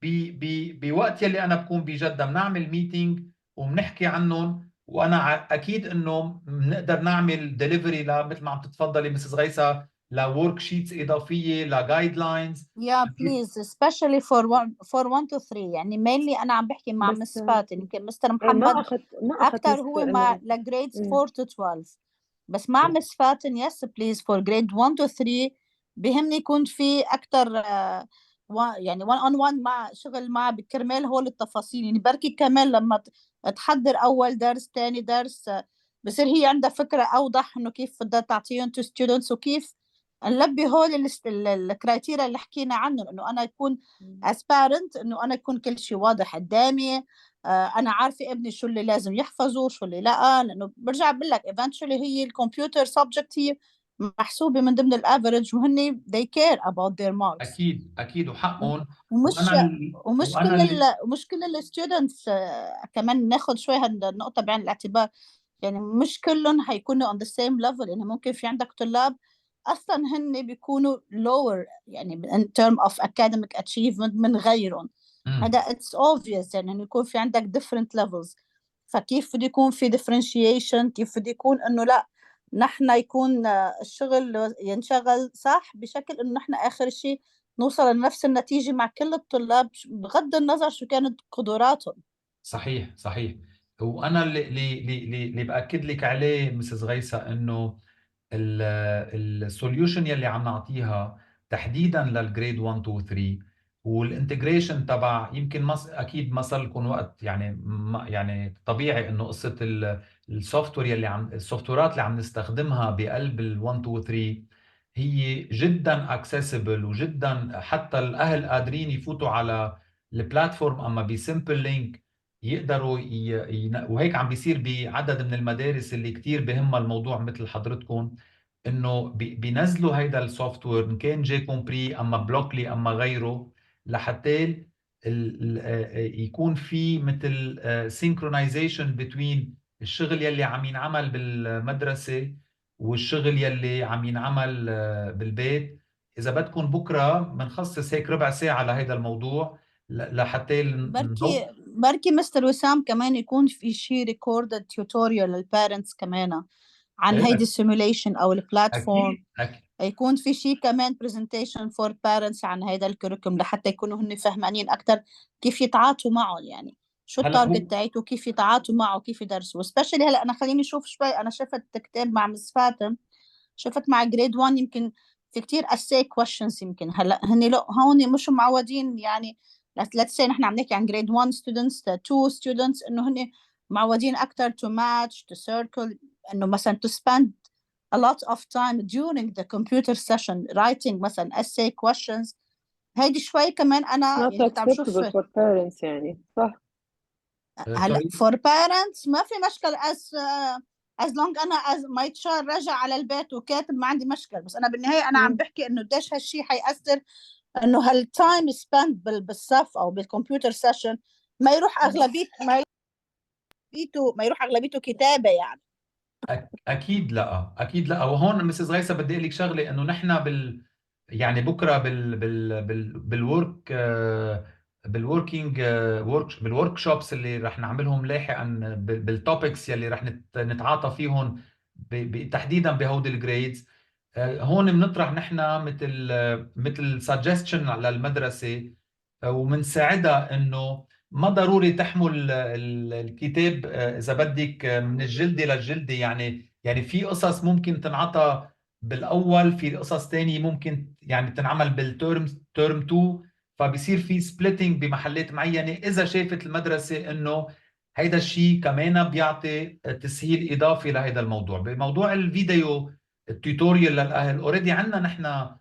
بوقت يلي انا بكون بجدة بنعمل ميتينج وبنحكي عنهم. وانا اكيد انه بنقدر نعمل ديليفري مثل ما عم تتفضلي مسز غيثة، لورك شيتس اضافيه، لجايد لاينز. Yeah, please, especially for 1 to 3. يعني mainly أنا عم بحكي مع بس مس فاتن، يمكن مستر ما محمد أخذت أكتر هو مع لجريدز 4 to 12. بس مع مس فاتن yes please for grade 1 to 3 بهمني يكون في أكتر يعني 1 on 1 مع شغل مع بكرمال هول التفاصيل. يعني بركي كمان لما تحضر أول درس تاني درس بصير هي عندها فكرة أوضح إنه كيف بدها تعطيهم to students وكيف نلبي هول الكرايتيريا اللي حكينا عنه، انه انا يكون as parent، انه انا يكون كل شيء واضح قدامي. انا عارفه ابني شو اللي لازم يحفظه شو اللي لا، لانه برجع بقول لك eventually هي الكمبيوتر subject هي محسوبه من ضمن الافريج، وهن they care about their marks. اكيد اكيد وحقهم. ومش ومش وانا كل ومش كل الستودنتس كمان ناخد شوي هالنقطه بعين الاعتبار. يعني مش كلهم هيكونوا on the same level. يعني ممكن في عندك طلاب اصلا هن بيكونوا lower يعني in term of academic achievement من غيرهم. هذا it's obvious يعني انه يكون في عندك different levels. فكيف بده يكون في differentiation؟ كيف بده يكون انه لا نحن يكون الشغل ينشغل صح بشكل انه نحن اخر شيء نوصل لنفس النتيجة مع كل الطلاب بغض النظر شو كانت قدراتهم. صحيح صحيح. وانا اللي باكد لك عليه مسز غيثة انه السوليوشن يلي عم نعطيها تحديدا للجريد 1 2 3 والانتجريشن تبع، يمكن اكيد ما صار لكم وقت، يعني يعني طبيعي انه قصه السوفت وير يلي السوفت ويرات اللي عم نستخدمها بقلب ال 1 2 3 هي جدا اكسسبل، وجدا حتى الاهل قادرين يفوتوا على البلاتفورم، اما بسمبل لينك يقدروا وهيك عم بيصير بعدد من المدارس اللي كتير بهمها الموضوع مثل حضرتكم، انه بينزلوا هيدا السوفت وير ان كان جي كومبري اما بلوكلي اما غيره، لحتى يكون في مثل سينكرونايزيشن بين الشغل يلي عم ينعمل بالمدرسة والشغل يلي عم ينعمل بالبيت. إذا بدكم بكرة بنخصص هيك ربع ساعة لهيدا الموضوع لحتى بركي مستر وسام كمان يكون في شيء ريكوردد توتوريال للبارنتس كمان عن هيدي السيموليشن او البلاتفورم. يكون في شيء كمان برزنتيشن فور بارنتس عن هيدا الكوريكوم لحتى يكونوا هن فهمانين اكثر كيف يتعاطوا معه، يعني شو التارجت تاعته، كيف يتعاطوا معه، كيف يدرسوا. سبيشلي هلا انا خليني اشوف شوي، انا شفت كتاب مع مس فاتن، شفت مع جريد 1 يمكن في كتير essay questions. يمكن هلا هن هون مش معودين يعني let's say نحن عم نحكي عن grade 1 students 2 students انه هن معودين اكثر to match to circle، انه مثلا to spend a lot of time during the computer session writing مثلا essay questions. هيدي شوي كمان انا not يعني كنت عم شوف acceptable for parents يعني صح. هلا for parents ما في مشكلة as long انا as my child رجع على البيت وكاتب ما عندي مشكلة. بس انا بالنهاية انا عم بحكي انه قديش هالشيء حيأثر، انه هالتايم سبند بالصف او بالكمبيوتر سيشن ما يروح اغلبيته كتابة يعني. اكيد لا اكيد لا. وهون مسز غيثة بدي اقول لك شغله، انه نحن يعني بكره بالورك بالوركينج بالورك شوبس اللي رح نعملهم لاحقا بالتوبكس يلي رح نتعاطى فيهم تحديدا بهودي الجريدز. هون بنطرح نحن مثل سجستشن للمدرسه، ومنساعدها انه ما ضروري تحمل الكتاب اذا بدك من الجلده للجلده. يعني في قصص ممكن تنعطى بالاول، في قصص تانية ممكن يعني تنعمل ترم 2، فبصير في سبليتنج بمحلات معينه اذا شافت المدرسه انه هيدا الشيء كمان بيعطي تسهيل اضافي لهيدا الموضوع. بموضوع الفيديو التوتوريال للاهل اوريدي عندنا نحن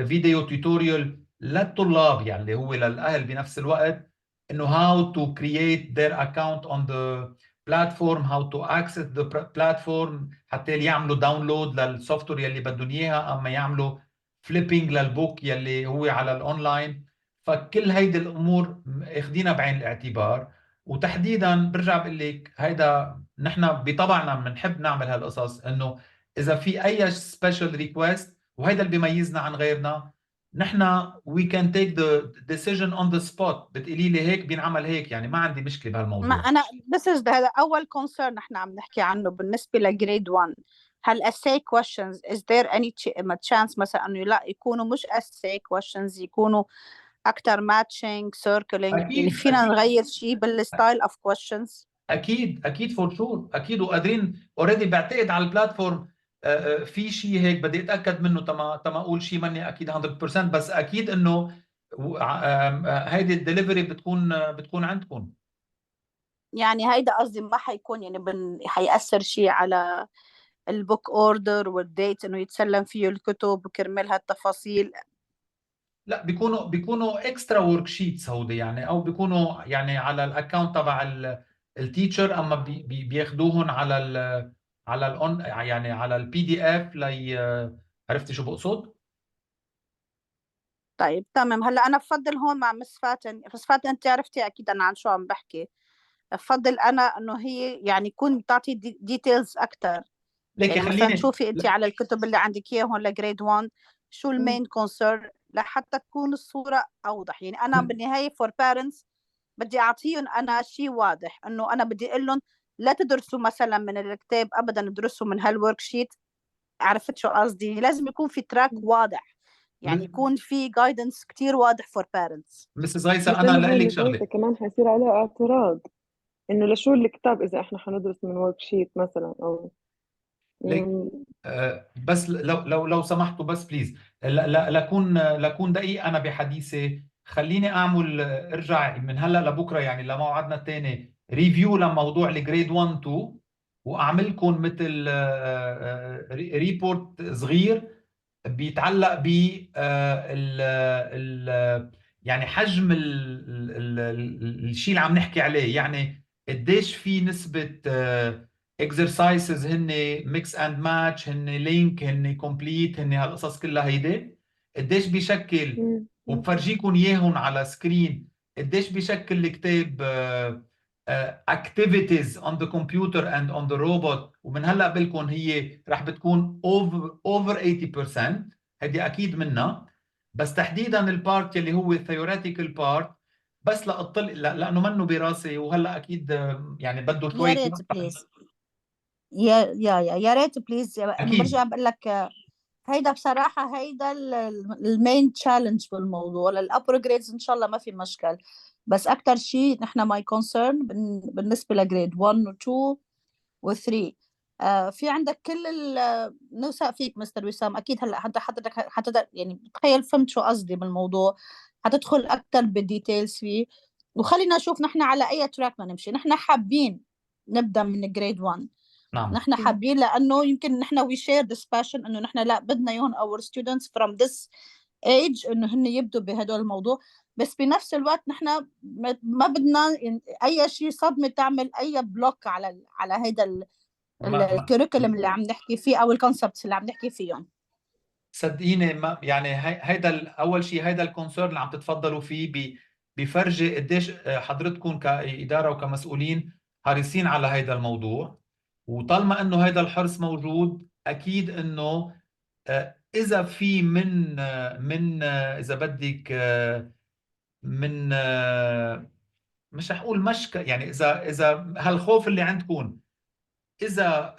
فيديو توتوريال للطلاب يعني اللي هو للاهل بنفس الوقت، انه how to create their account on the platform, how to access the platform حتى يعملوا داونلود للسوفت وير يلي بدهم اياها، اما يعملوا فليبينج للبوك يلي هو على الاونلاين. فكل هيدي الامور اخذينها بعين الاعتبار. وتحديدا برجع بقول لك هيدا نحن بطبعنا بنحب نعمل هالقصص، انه اذا في اي سبيشال ريكويست، وهيدا اللي بيميزنا عن غيرنا، نحن we can take the decision on the spot. بتقولي لي هيك بينعمل هيك، يعني ما عندي مشكله ما بهالموضوع. انا هذا اول concern احنا عم نحكي عنه بالنسبه لجريد 1. هل essay questions is there any chance مثلا انه لا يكونوا مش essay questions، يكونوا اكثر matching circling، يعني اكيد فينا اكيد نغير شيء بالستايل of questions؟ اكيد فور شور اكيد، وقادرين اوريدي بعتقد على البلاتفورم. في شيء هيك بدي اتاكد منه تما اقول شيء ماني اكيد 100%، بس اكيد انه هيدي الدليفري بتكون عندكم. يعني هيدا قصدي ما حيكون يعني حيأثر شيء على البوك اوردر والديت انه يتسلم فيه الكتب وكرمال هالتفاصيل؟ لا، بيكونوا اكسترا ورك شيتس هودي يعني، او بيكونوا يعني على الاكونت تبع التيتشر، اما بياخدوهم على الاون يعني على البي دي اف عرفتي شو بقصد؟ طيب تمام. هلا انا بفضل هون مع مس فاتن. بس فاتن انت عرفتي اكيد انا عن شو عم بحكي. بفضل انا انه هي يعني يكون تعطي ديتيلز اكثر. ليكي يعني مثلا خليني شوفي انت على الكتب اللي عندك اياهم لجريد 1 شو المين كونسيرن لحتى تكون الصورة اوضح. يعني انا بالنهاية فور بارنتس بدي اعطيهم انا شيء واضح، انه انا بدي اقول لهم لا تدرسوا مثلا من الكتاب ابدا، ادرسوا من هالورك شيت. عرفت شو قصدي؟ لازم يكون في تراك واضح، يعني يكون في جايدنس كتير واضح فور بارنتس. مسز غيثة، بس انا أنا لاقي هون لك مس غيثة شغله. كمان حيصير عليها اعتراض، إنه لشو الكتاب إذا إحنا حندرس من ورك شيت مثلا أو ليك يعني. بس لو سمحتوا بس بليز، لكون دقيق انا بحديثي. خليني اعمل ارجع من هلا لبكره يعني لموعدنا الثاني ريفيو لموضوع الجريد 1 2، واعملكم مثل ريبورت صغير بيتعلق ب يعني حجم الشيء اللي عم نحكي عليه، يعني قديش في نسبة اكسرسايزز هن ميكس اند ماتش، هن لينك، هن كومبليت، هن هالقصص كلها هيدي، قديش بيشكل. وبفرجيكم اياهم على سكرين قديش بيشكل الكتاب activities on the computer and on the robot. ومن هلا بقول هي رح بتكون over 80%، هذه اكيد منها. بس تحديدا البارت اللي هو theoretical part بس لاطل لانه منه براسي، وهلا اكيد يعني بده يا شويه ريت وقت. بليز، يا ريت بليز. اكيد برجع بقول لك هيدا بصراحة هيدا المين تشالنج بالموضوع. للأبر جريدز إن شاء الله ما في مشكل، بس أكتر شيء نحن ماي كونسيرن بالنسبة لجريد 1 و 2 و 3. في عندك كل نوثق فيك مستر وسام أكيد. هلا حضرتك يعني بتخيل فهمت شو قصدي بالموضوع، حتدخل أكتر بالديتيلز فيه. وخلينا نشوف نحن على أي تراك ما نمشي. نحن حابين نبدأ من جريد 1، نعم. نحن حابين لانه يمكن نحن we share this passion انه نحن لا بدنا اياهم our students from this age انه هن يبدوا بهدول الموضوع. بس بنفس الوقت نحن ما بدنا اي شيء صدمه تعمل اي بلوك على هيدا ما الكوريكولم اللي عم نحكي فيه او الكونسبتس اللي عم نحكي فيهم. صدقيني، ما يعني هيدا اول شيء، هيدا الكونسيرن اللي عم تتفضلوا فيه بفرجي قديش حضرتكم كإدارة وكمسؤولين حريصين على هيدا الموضوع. وطالما انه هيدا الحرص موجود، اكيد انه اذا في من اذا بدك من مش رح اقول مشكل، يعني اذا هالخوف اللي عندكم اذا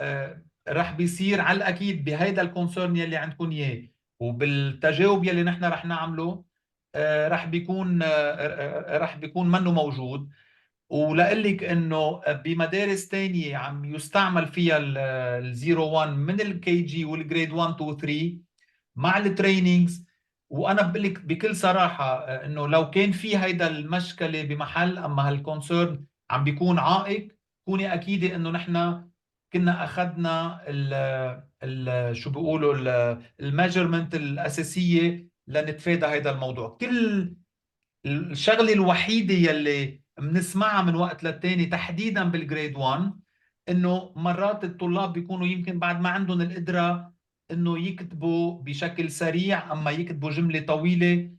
رح بيصير على الاكيد بهيدا الكونسيرن يلي عندكم اياه، وبالتجاوب يلي نحن رح نعمله رح بيكون منه موجود. ولقلك انه بمدارس تانية عم يستعمل فيها الزيرو 1 من الكي جي والجريد 1 2 3 مع التريننجز. وانا بقول لك بكل صراحه انه لو كان في هيدا المشكله بمحل، اما هالكونسيرن عم بيكون عائق، كوني اكيده انه نحن كنا اخذنا ال شو بيقولوا الميجرمنت الاساسيه لنتفادى هذا الموضوع. كل الشغله الوحيده يلي بنسمعها من وقت للتاني تحديدا بالجريد 1 انه مرات الطلاب بيكونوا يمكن بعد ما عندهم القدره انه يكتبوا بشكل سريع، اما يكتبوا جمله طويله.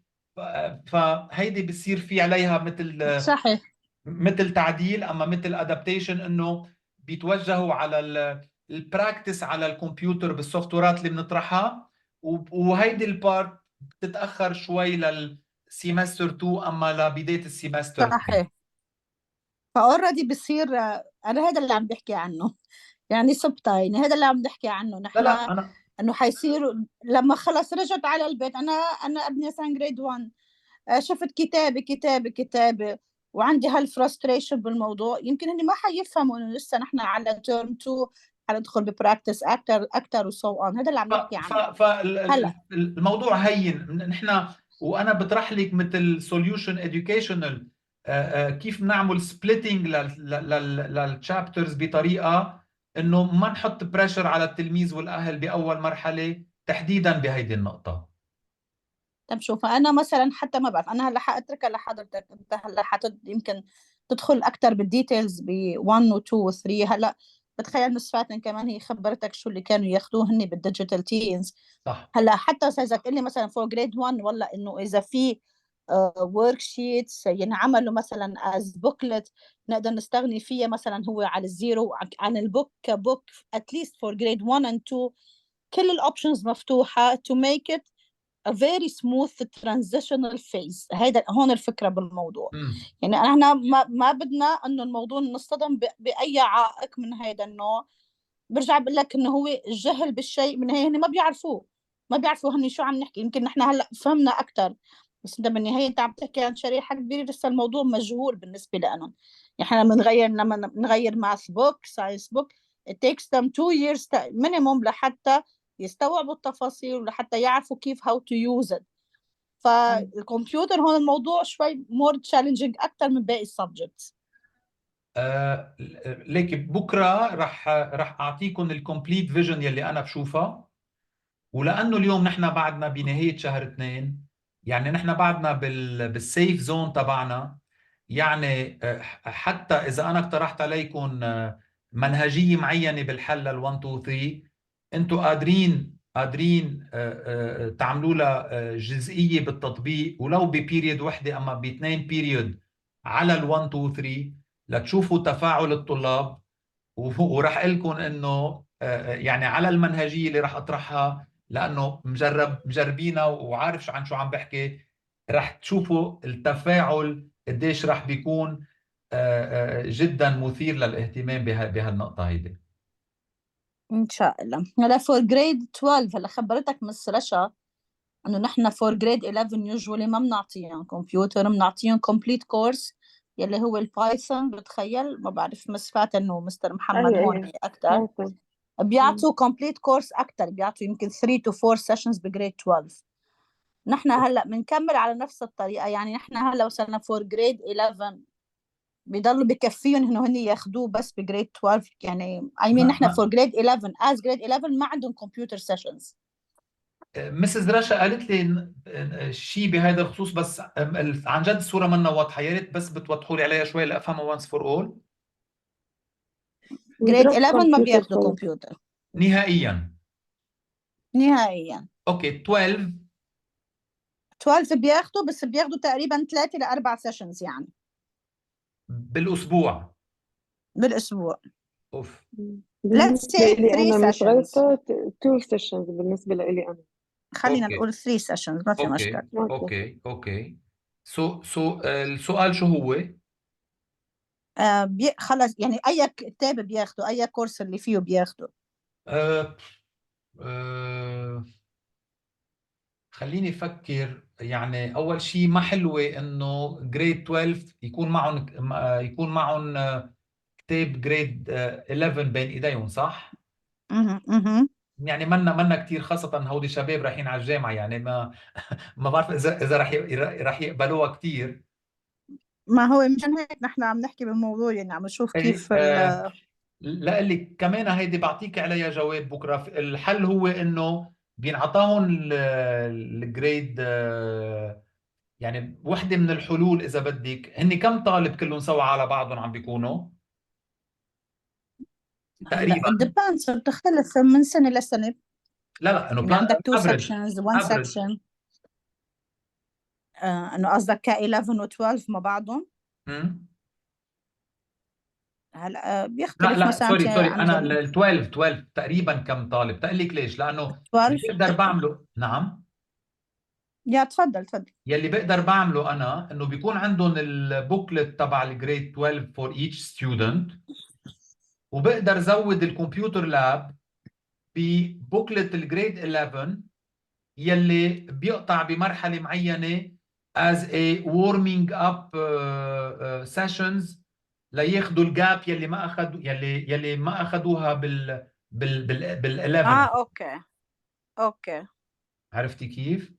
فهيدي بصير في عليها صحيح. مثل تعديل، اما مثل ادابتيشن، انه بيتوجهوا على البراكتس على الكمبيوتر بالسوفت ويرات اللي بنطرحها، وهيدي البارت بتتاخر شوي للسيمستر 2 اما لبدايه السيمستر 3. صحيح. فاوريدي بصير انا هذا اللي عم بحكي عنه، يعني سبتاين هذا اللي عم نحكي عنه لا نحن، لا انا انه حيصير لما خلص رجعت على البيت. انا ابني مثلا جريد 1، شفت كتابة وعندي هالفرستريشن بالموضوع. يمكن هني ما حيفهموا انه لسه نحن على تيرم 2 حندخل ببراكتس اكثر وسو اون. هذا اللي عم نحكي عنه هلا. فالموضوع هين نحن، وانا بطرح لك مثل سوليوشن اديوكيشنال كيف نعمل سبليتنج للتشابترز بطريقه انه ما نحط بريشر على التلميذ والاهل باول مرحله تحديدا بهيدي النقطه. طب شوف، انا مثلا حتى ما بعرف، انا هلا حاتركها لحضرتك، انت هلا يمكن تدخل اكثر بالديتيلز ب 1 و 2 و 3. هلا بتخيل مس فاتن كمان هي خبرتك شو اللي كانوا ياخذوه هن بالديجيتال تينز. صح. هلا حتى اذا تقول لي مثلا فور جريد 1، ولا انه اذا في ورك شيتس ينعملوا مثلا از بوكلت نقدر نستغني فيها، مثلا هو على الزيرو عن البوك كبوك اتليست فور جريد 1 and 2. كل الاوبشنز مفتوحه to make it a very smooth transitional phase. هيدا هون الفكرة بالموضوع. امم يعني احنا ما بدنا انه الموضوع نصطدم باي عائق من هيدا النوع. برجع بقول لك انه هو الجهل بالشيء من هي، هن ما بيعرفوا هن شو عم نحكي. يمكن نحن هلا فهمنا اكثر، بس انت بالنهايه انت عم تحكي عن شريحه كبيره لسه الموضوع مجهول بالنسبه لنا. احنا لما بنغير ماث بوك ساينس بوك it takes them 2 years minimum لحتى يستوعبوا التفاصيل ولحتى يعرفوا كيف how to use it. فالكمبيوتر هون الموضوع شوي more challenging اكثر من باقي السبجكتس. ليك بكره رح اعطيكم الكومبليت فيجن يلي انا بشوفها. ولانه اليوم نحن بعدنا بنهايه شهر 2، يعني نحن بعدنا بالسيف زون تبعنا. يعني حتى اذا انا اقترحت عليكم منهجيه معينه بالحل لل 1 2 3، انتم قادرين تعملوا لها جزئيه بالتطبيق، ولو ببيريد وحده اما باثنين بيريود على ال 1 2 3، لتشوفوا تفاعل الطلاب. وراح اقول لكم انه يعني على المنهجيه اللي راح اطرحها، لانه مجربينها وعارف عن شو عم بحكي، راح تشوفوا التفاعل قديش راح بيكون جدا مثير للاهتمام بهالنقطه هيدي. ان شاء الله. هلا فور جريد 12 هلا خبرتك مس رشا انه نحن فور جريد 11 يوجوالي ما بنعطيهم كمبيوتر، بنعطيهم كومبليت كورس يلي هو البايثون. بتخيل، ما بعرف مس فاتن ومستر محمد ايوه هون ايوه اكثر ممكن. بيعطوا كومبليت كورس اكثر، بيعطوا يمكن 3 to 4 سيشنز بجريد 12. نحن هلا بنكمل على نفس الطريقه. يعني نحن هلا وصلنا فور جريد 11 بيضلوا بكفيهم انه هن ياخذوه بس بجريد 12. يعني اي مين نحن فور جريد 11 از جريد 11 ما عندهم كمبيوتر سيشنز. مسز رشا قالت لي شيء بهذا الخصوص، بس عن جد الصوره منا واضحه، يا ريت بس بتوضحوا لي عليها شوي لافهمها وانس فور اول. We جريد drop 11 ما computer بياخذوا science. كمبيوتر نهائيا. نهائيا. اوكي 12 12 بياخذوا، بس بياخذوا تقريبا 3 ل 4 سيشنز يعني بالاسبوع. بالاسبوع. اوف. let's بالنسبة say لي 3 أنا مش sessions. غايطة 2 sessions بالنسبة لي أنا. خلينا اوكي نقول 3 sessions ما في مشكل. أوكي. اوكي. السؤال شو هو؟ خلص يعني اي كتاب بياخذوا، اي كورس اللي فيه بياخذوا. أه أه خليني افكر. يعني اول شيء ما حلوه انه جريد 12 يكون معهم كتاب جريد 11 بين ايديهم، صح؟ اها. يعني منا كثير، خاصة هودي شباب رايحين على الجامعة، يعني ما بعرف اذا رح يقبلوها كثير. ما هو مشان هيك نحن عم نحكي بالموضوع، يعني عم نشوف ايه كيف لك كمان هيدي بعطيك عليها جواب بكره. الحل هو انه بينعطاهم الجريد، يعني وحده من الحلول اذا بدك. هن كم طالب كلهم سوا على بعضهم عم بيكونوا هلا تقريبا؟ it depends، بتختلف من سنة لسنة. لا انه يعني عندك two افريج. sections one افريج. section. انه قصدك ك 11 و 12 مع بعضهم. هلا لا بيختلف مثلا سوري عند انا ال 12 تقريبا كم طالب؟ تقول لك ليش؟ لانه اللي 12. بقدر بعمله، نعم، يا تفضل تفضل. يلي بقدر بعمله انا انه بيكون عندهم البوكلت تبع الجريد 12 فور ايتش ستودنت، وبقدر زود الكمبيوتر لاب ببوكلت الجريد 11 يلي بيقطع بمرحله معينه as a warming up sessions لياخذوا الجاب يلي ما اخذوا، يلي ما اخذوها بال 11. اوكي اوكي عرفتي كيف؟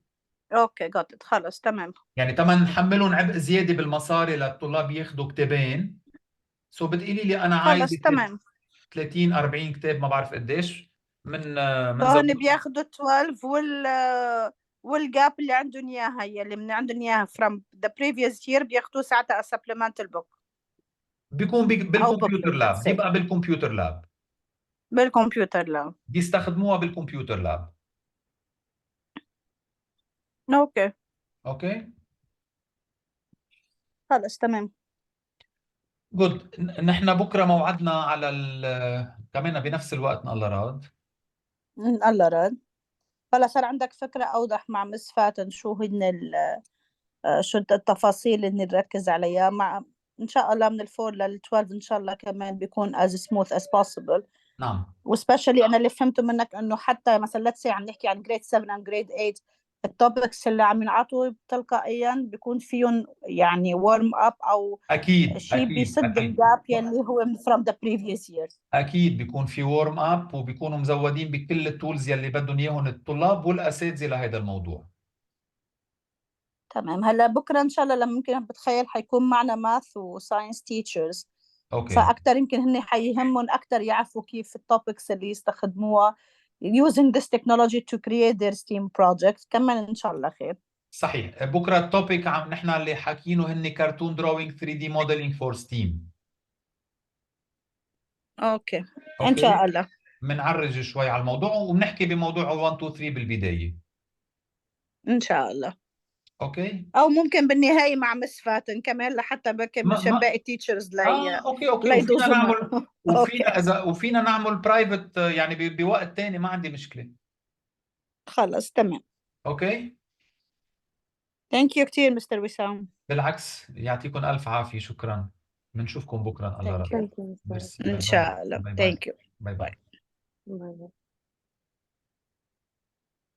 اوكي got it. خلص تمام. يعني طبعا نحملهم عبء زياده بالمصاري للطلاب ياخذوا كتابين. سو بتقولي لي انا خلص عايزه تمام. 30 40 كتاب ما بعرف قديش من فهن زود. بياخذوا 12 والجاب اللي عندهم اياها، يلي من عندهم اياها from the previous year بياخذوه ساعتها as supplemental book بيكون او بالكمبيوتر booklet let's لاب، say. بيبقى بالكمبيوتر لاب، بالكمبيوتر لا. بيستخدموها بالكمبيوتر لاب. اوكي اوكي خلص تمام. جود. نحن بكره موعدنا على كمان بنفس الوقت الله راد. الله راد. خلص صار عندك فكرة أوضح مع مس فاتن شو هن شو التفاصيل اللي نركز عليها مع إن شاء الله من الفور لل12 إن شاء الله كمان بيكون as smooth as possible. نعم. وسبيشالي أنا اللي فهمته منك إنه حتى مثلا let's say عم نحكي عن grade 7 and grade 8 التوبكس اللي عم ينعطوا تلقائيا بيكون فيهم يعني warm up أو اكيد شيء اكيد بيسد اكيد الجاب يلي هو from the previous year. اكيد بيكون في وورم اب، وبيكونوا مزودين بكل التولز يلي بدهم اياهم الطلاب والاساتذه لهذا الموضوع. تمام. هلا بكره ان شاء الله لما ممكن بتخيل حيكون معنا ماث وساينس تيتشرز، اوكي فاكثر يمكن هن حيهمهم اكثر يعرفوا كيف التوبكس اللي يستخدموها using this technology to create their STEAM project. كمان ان شاء الله خير. صحيح. بكره التوبيك نحن اللي حاكينه هن كرتون دروينج 3 دي موديلينج فور ستيم. اوكي ان شاء اوكي الله. بنعرج شوي على الموضوع وبنحكي بموضوع 1 2 3 بالبدايه. ان شاء الله. اوكي او ممكن بالنهايه مع مس فاتن كمان لحتى مشان باقي التيتشرز اوكي وفينا يدوزوا نعمل اوكي وفينا نعمل برايفت يعني بوقت ثاني، ما عندي مشكله. خلص تمام. اوكي ثانك يو كثير مستر وسام. بالعكس، يعطيكم الف عافيه، شكرا. بنشوفكم بكره الله ثانك رب. يو. Thank you, Mr. ميرسي. ان باي باي. شاء الله. باي باي. ثانك يو. باي باي. Bye.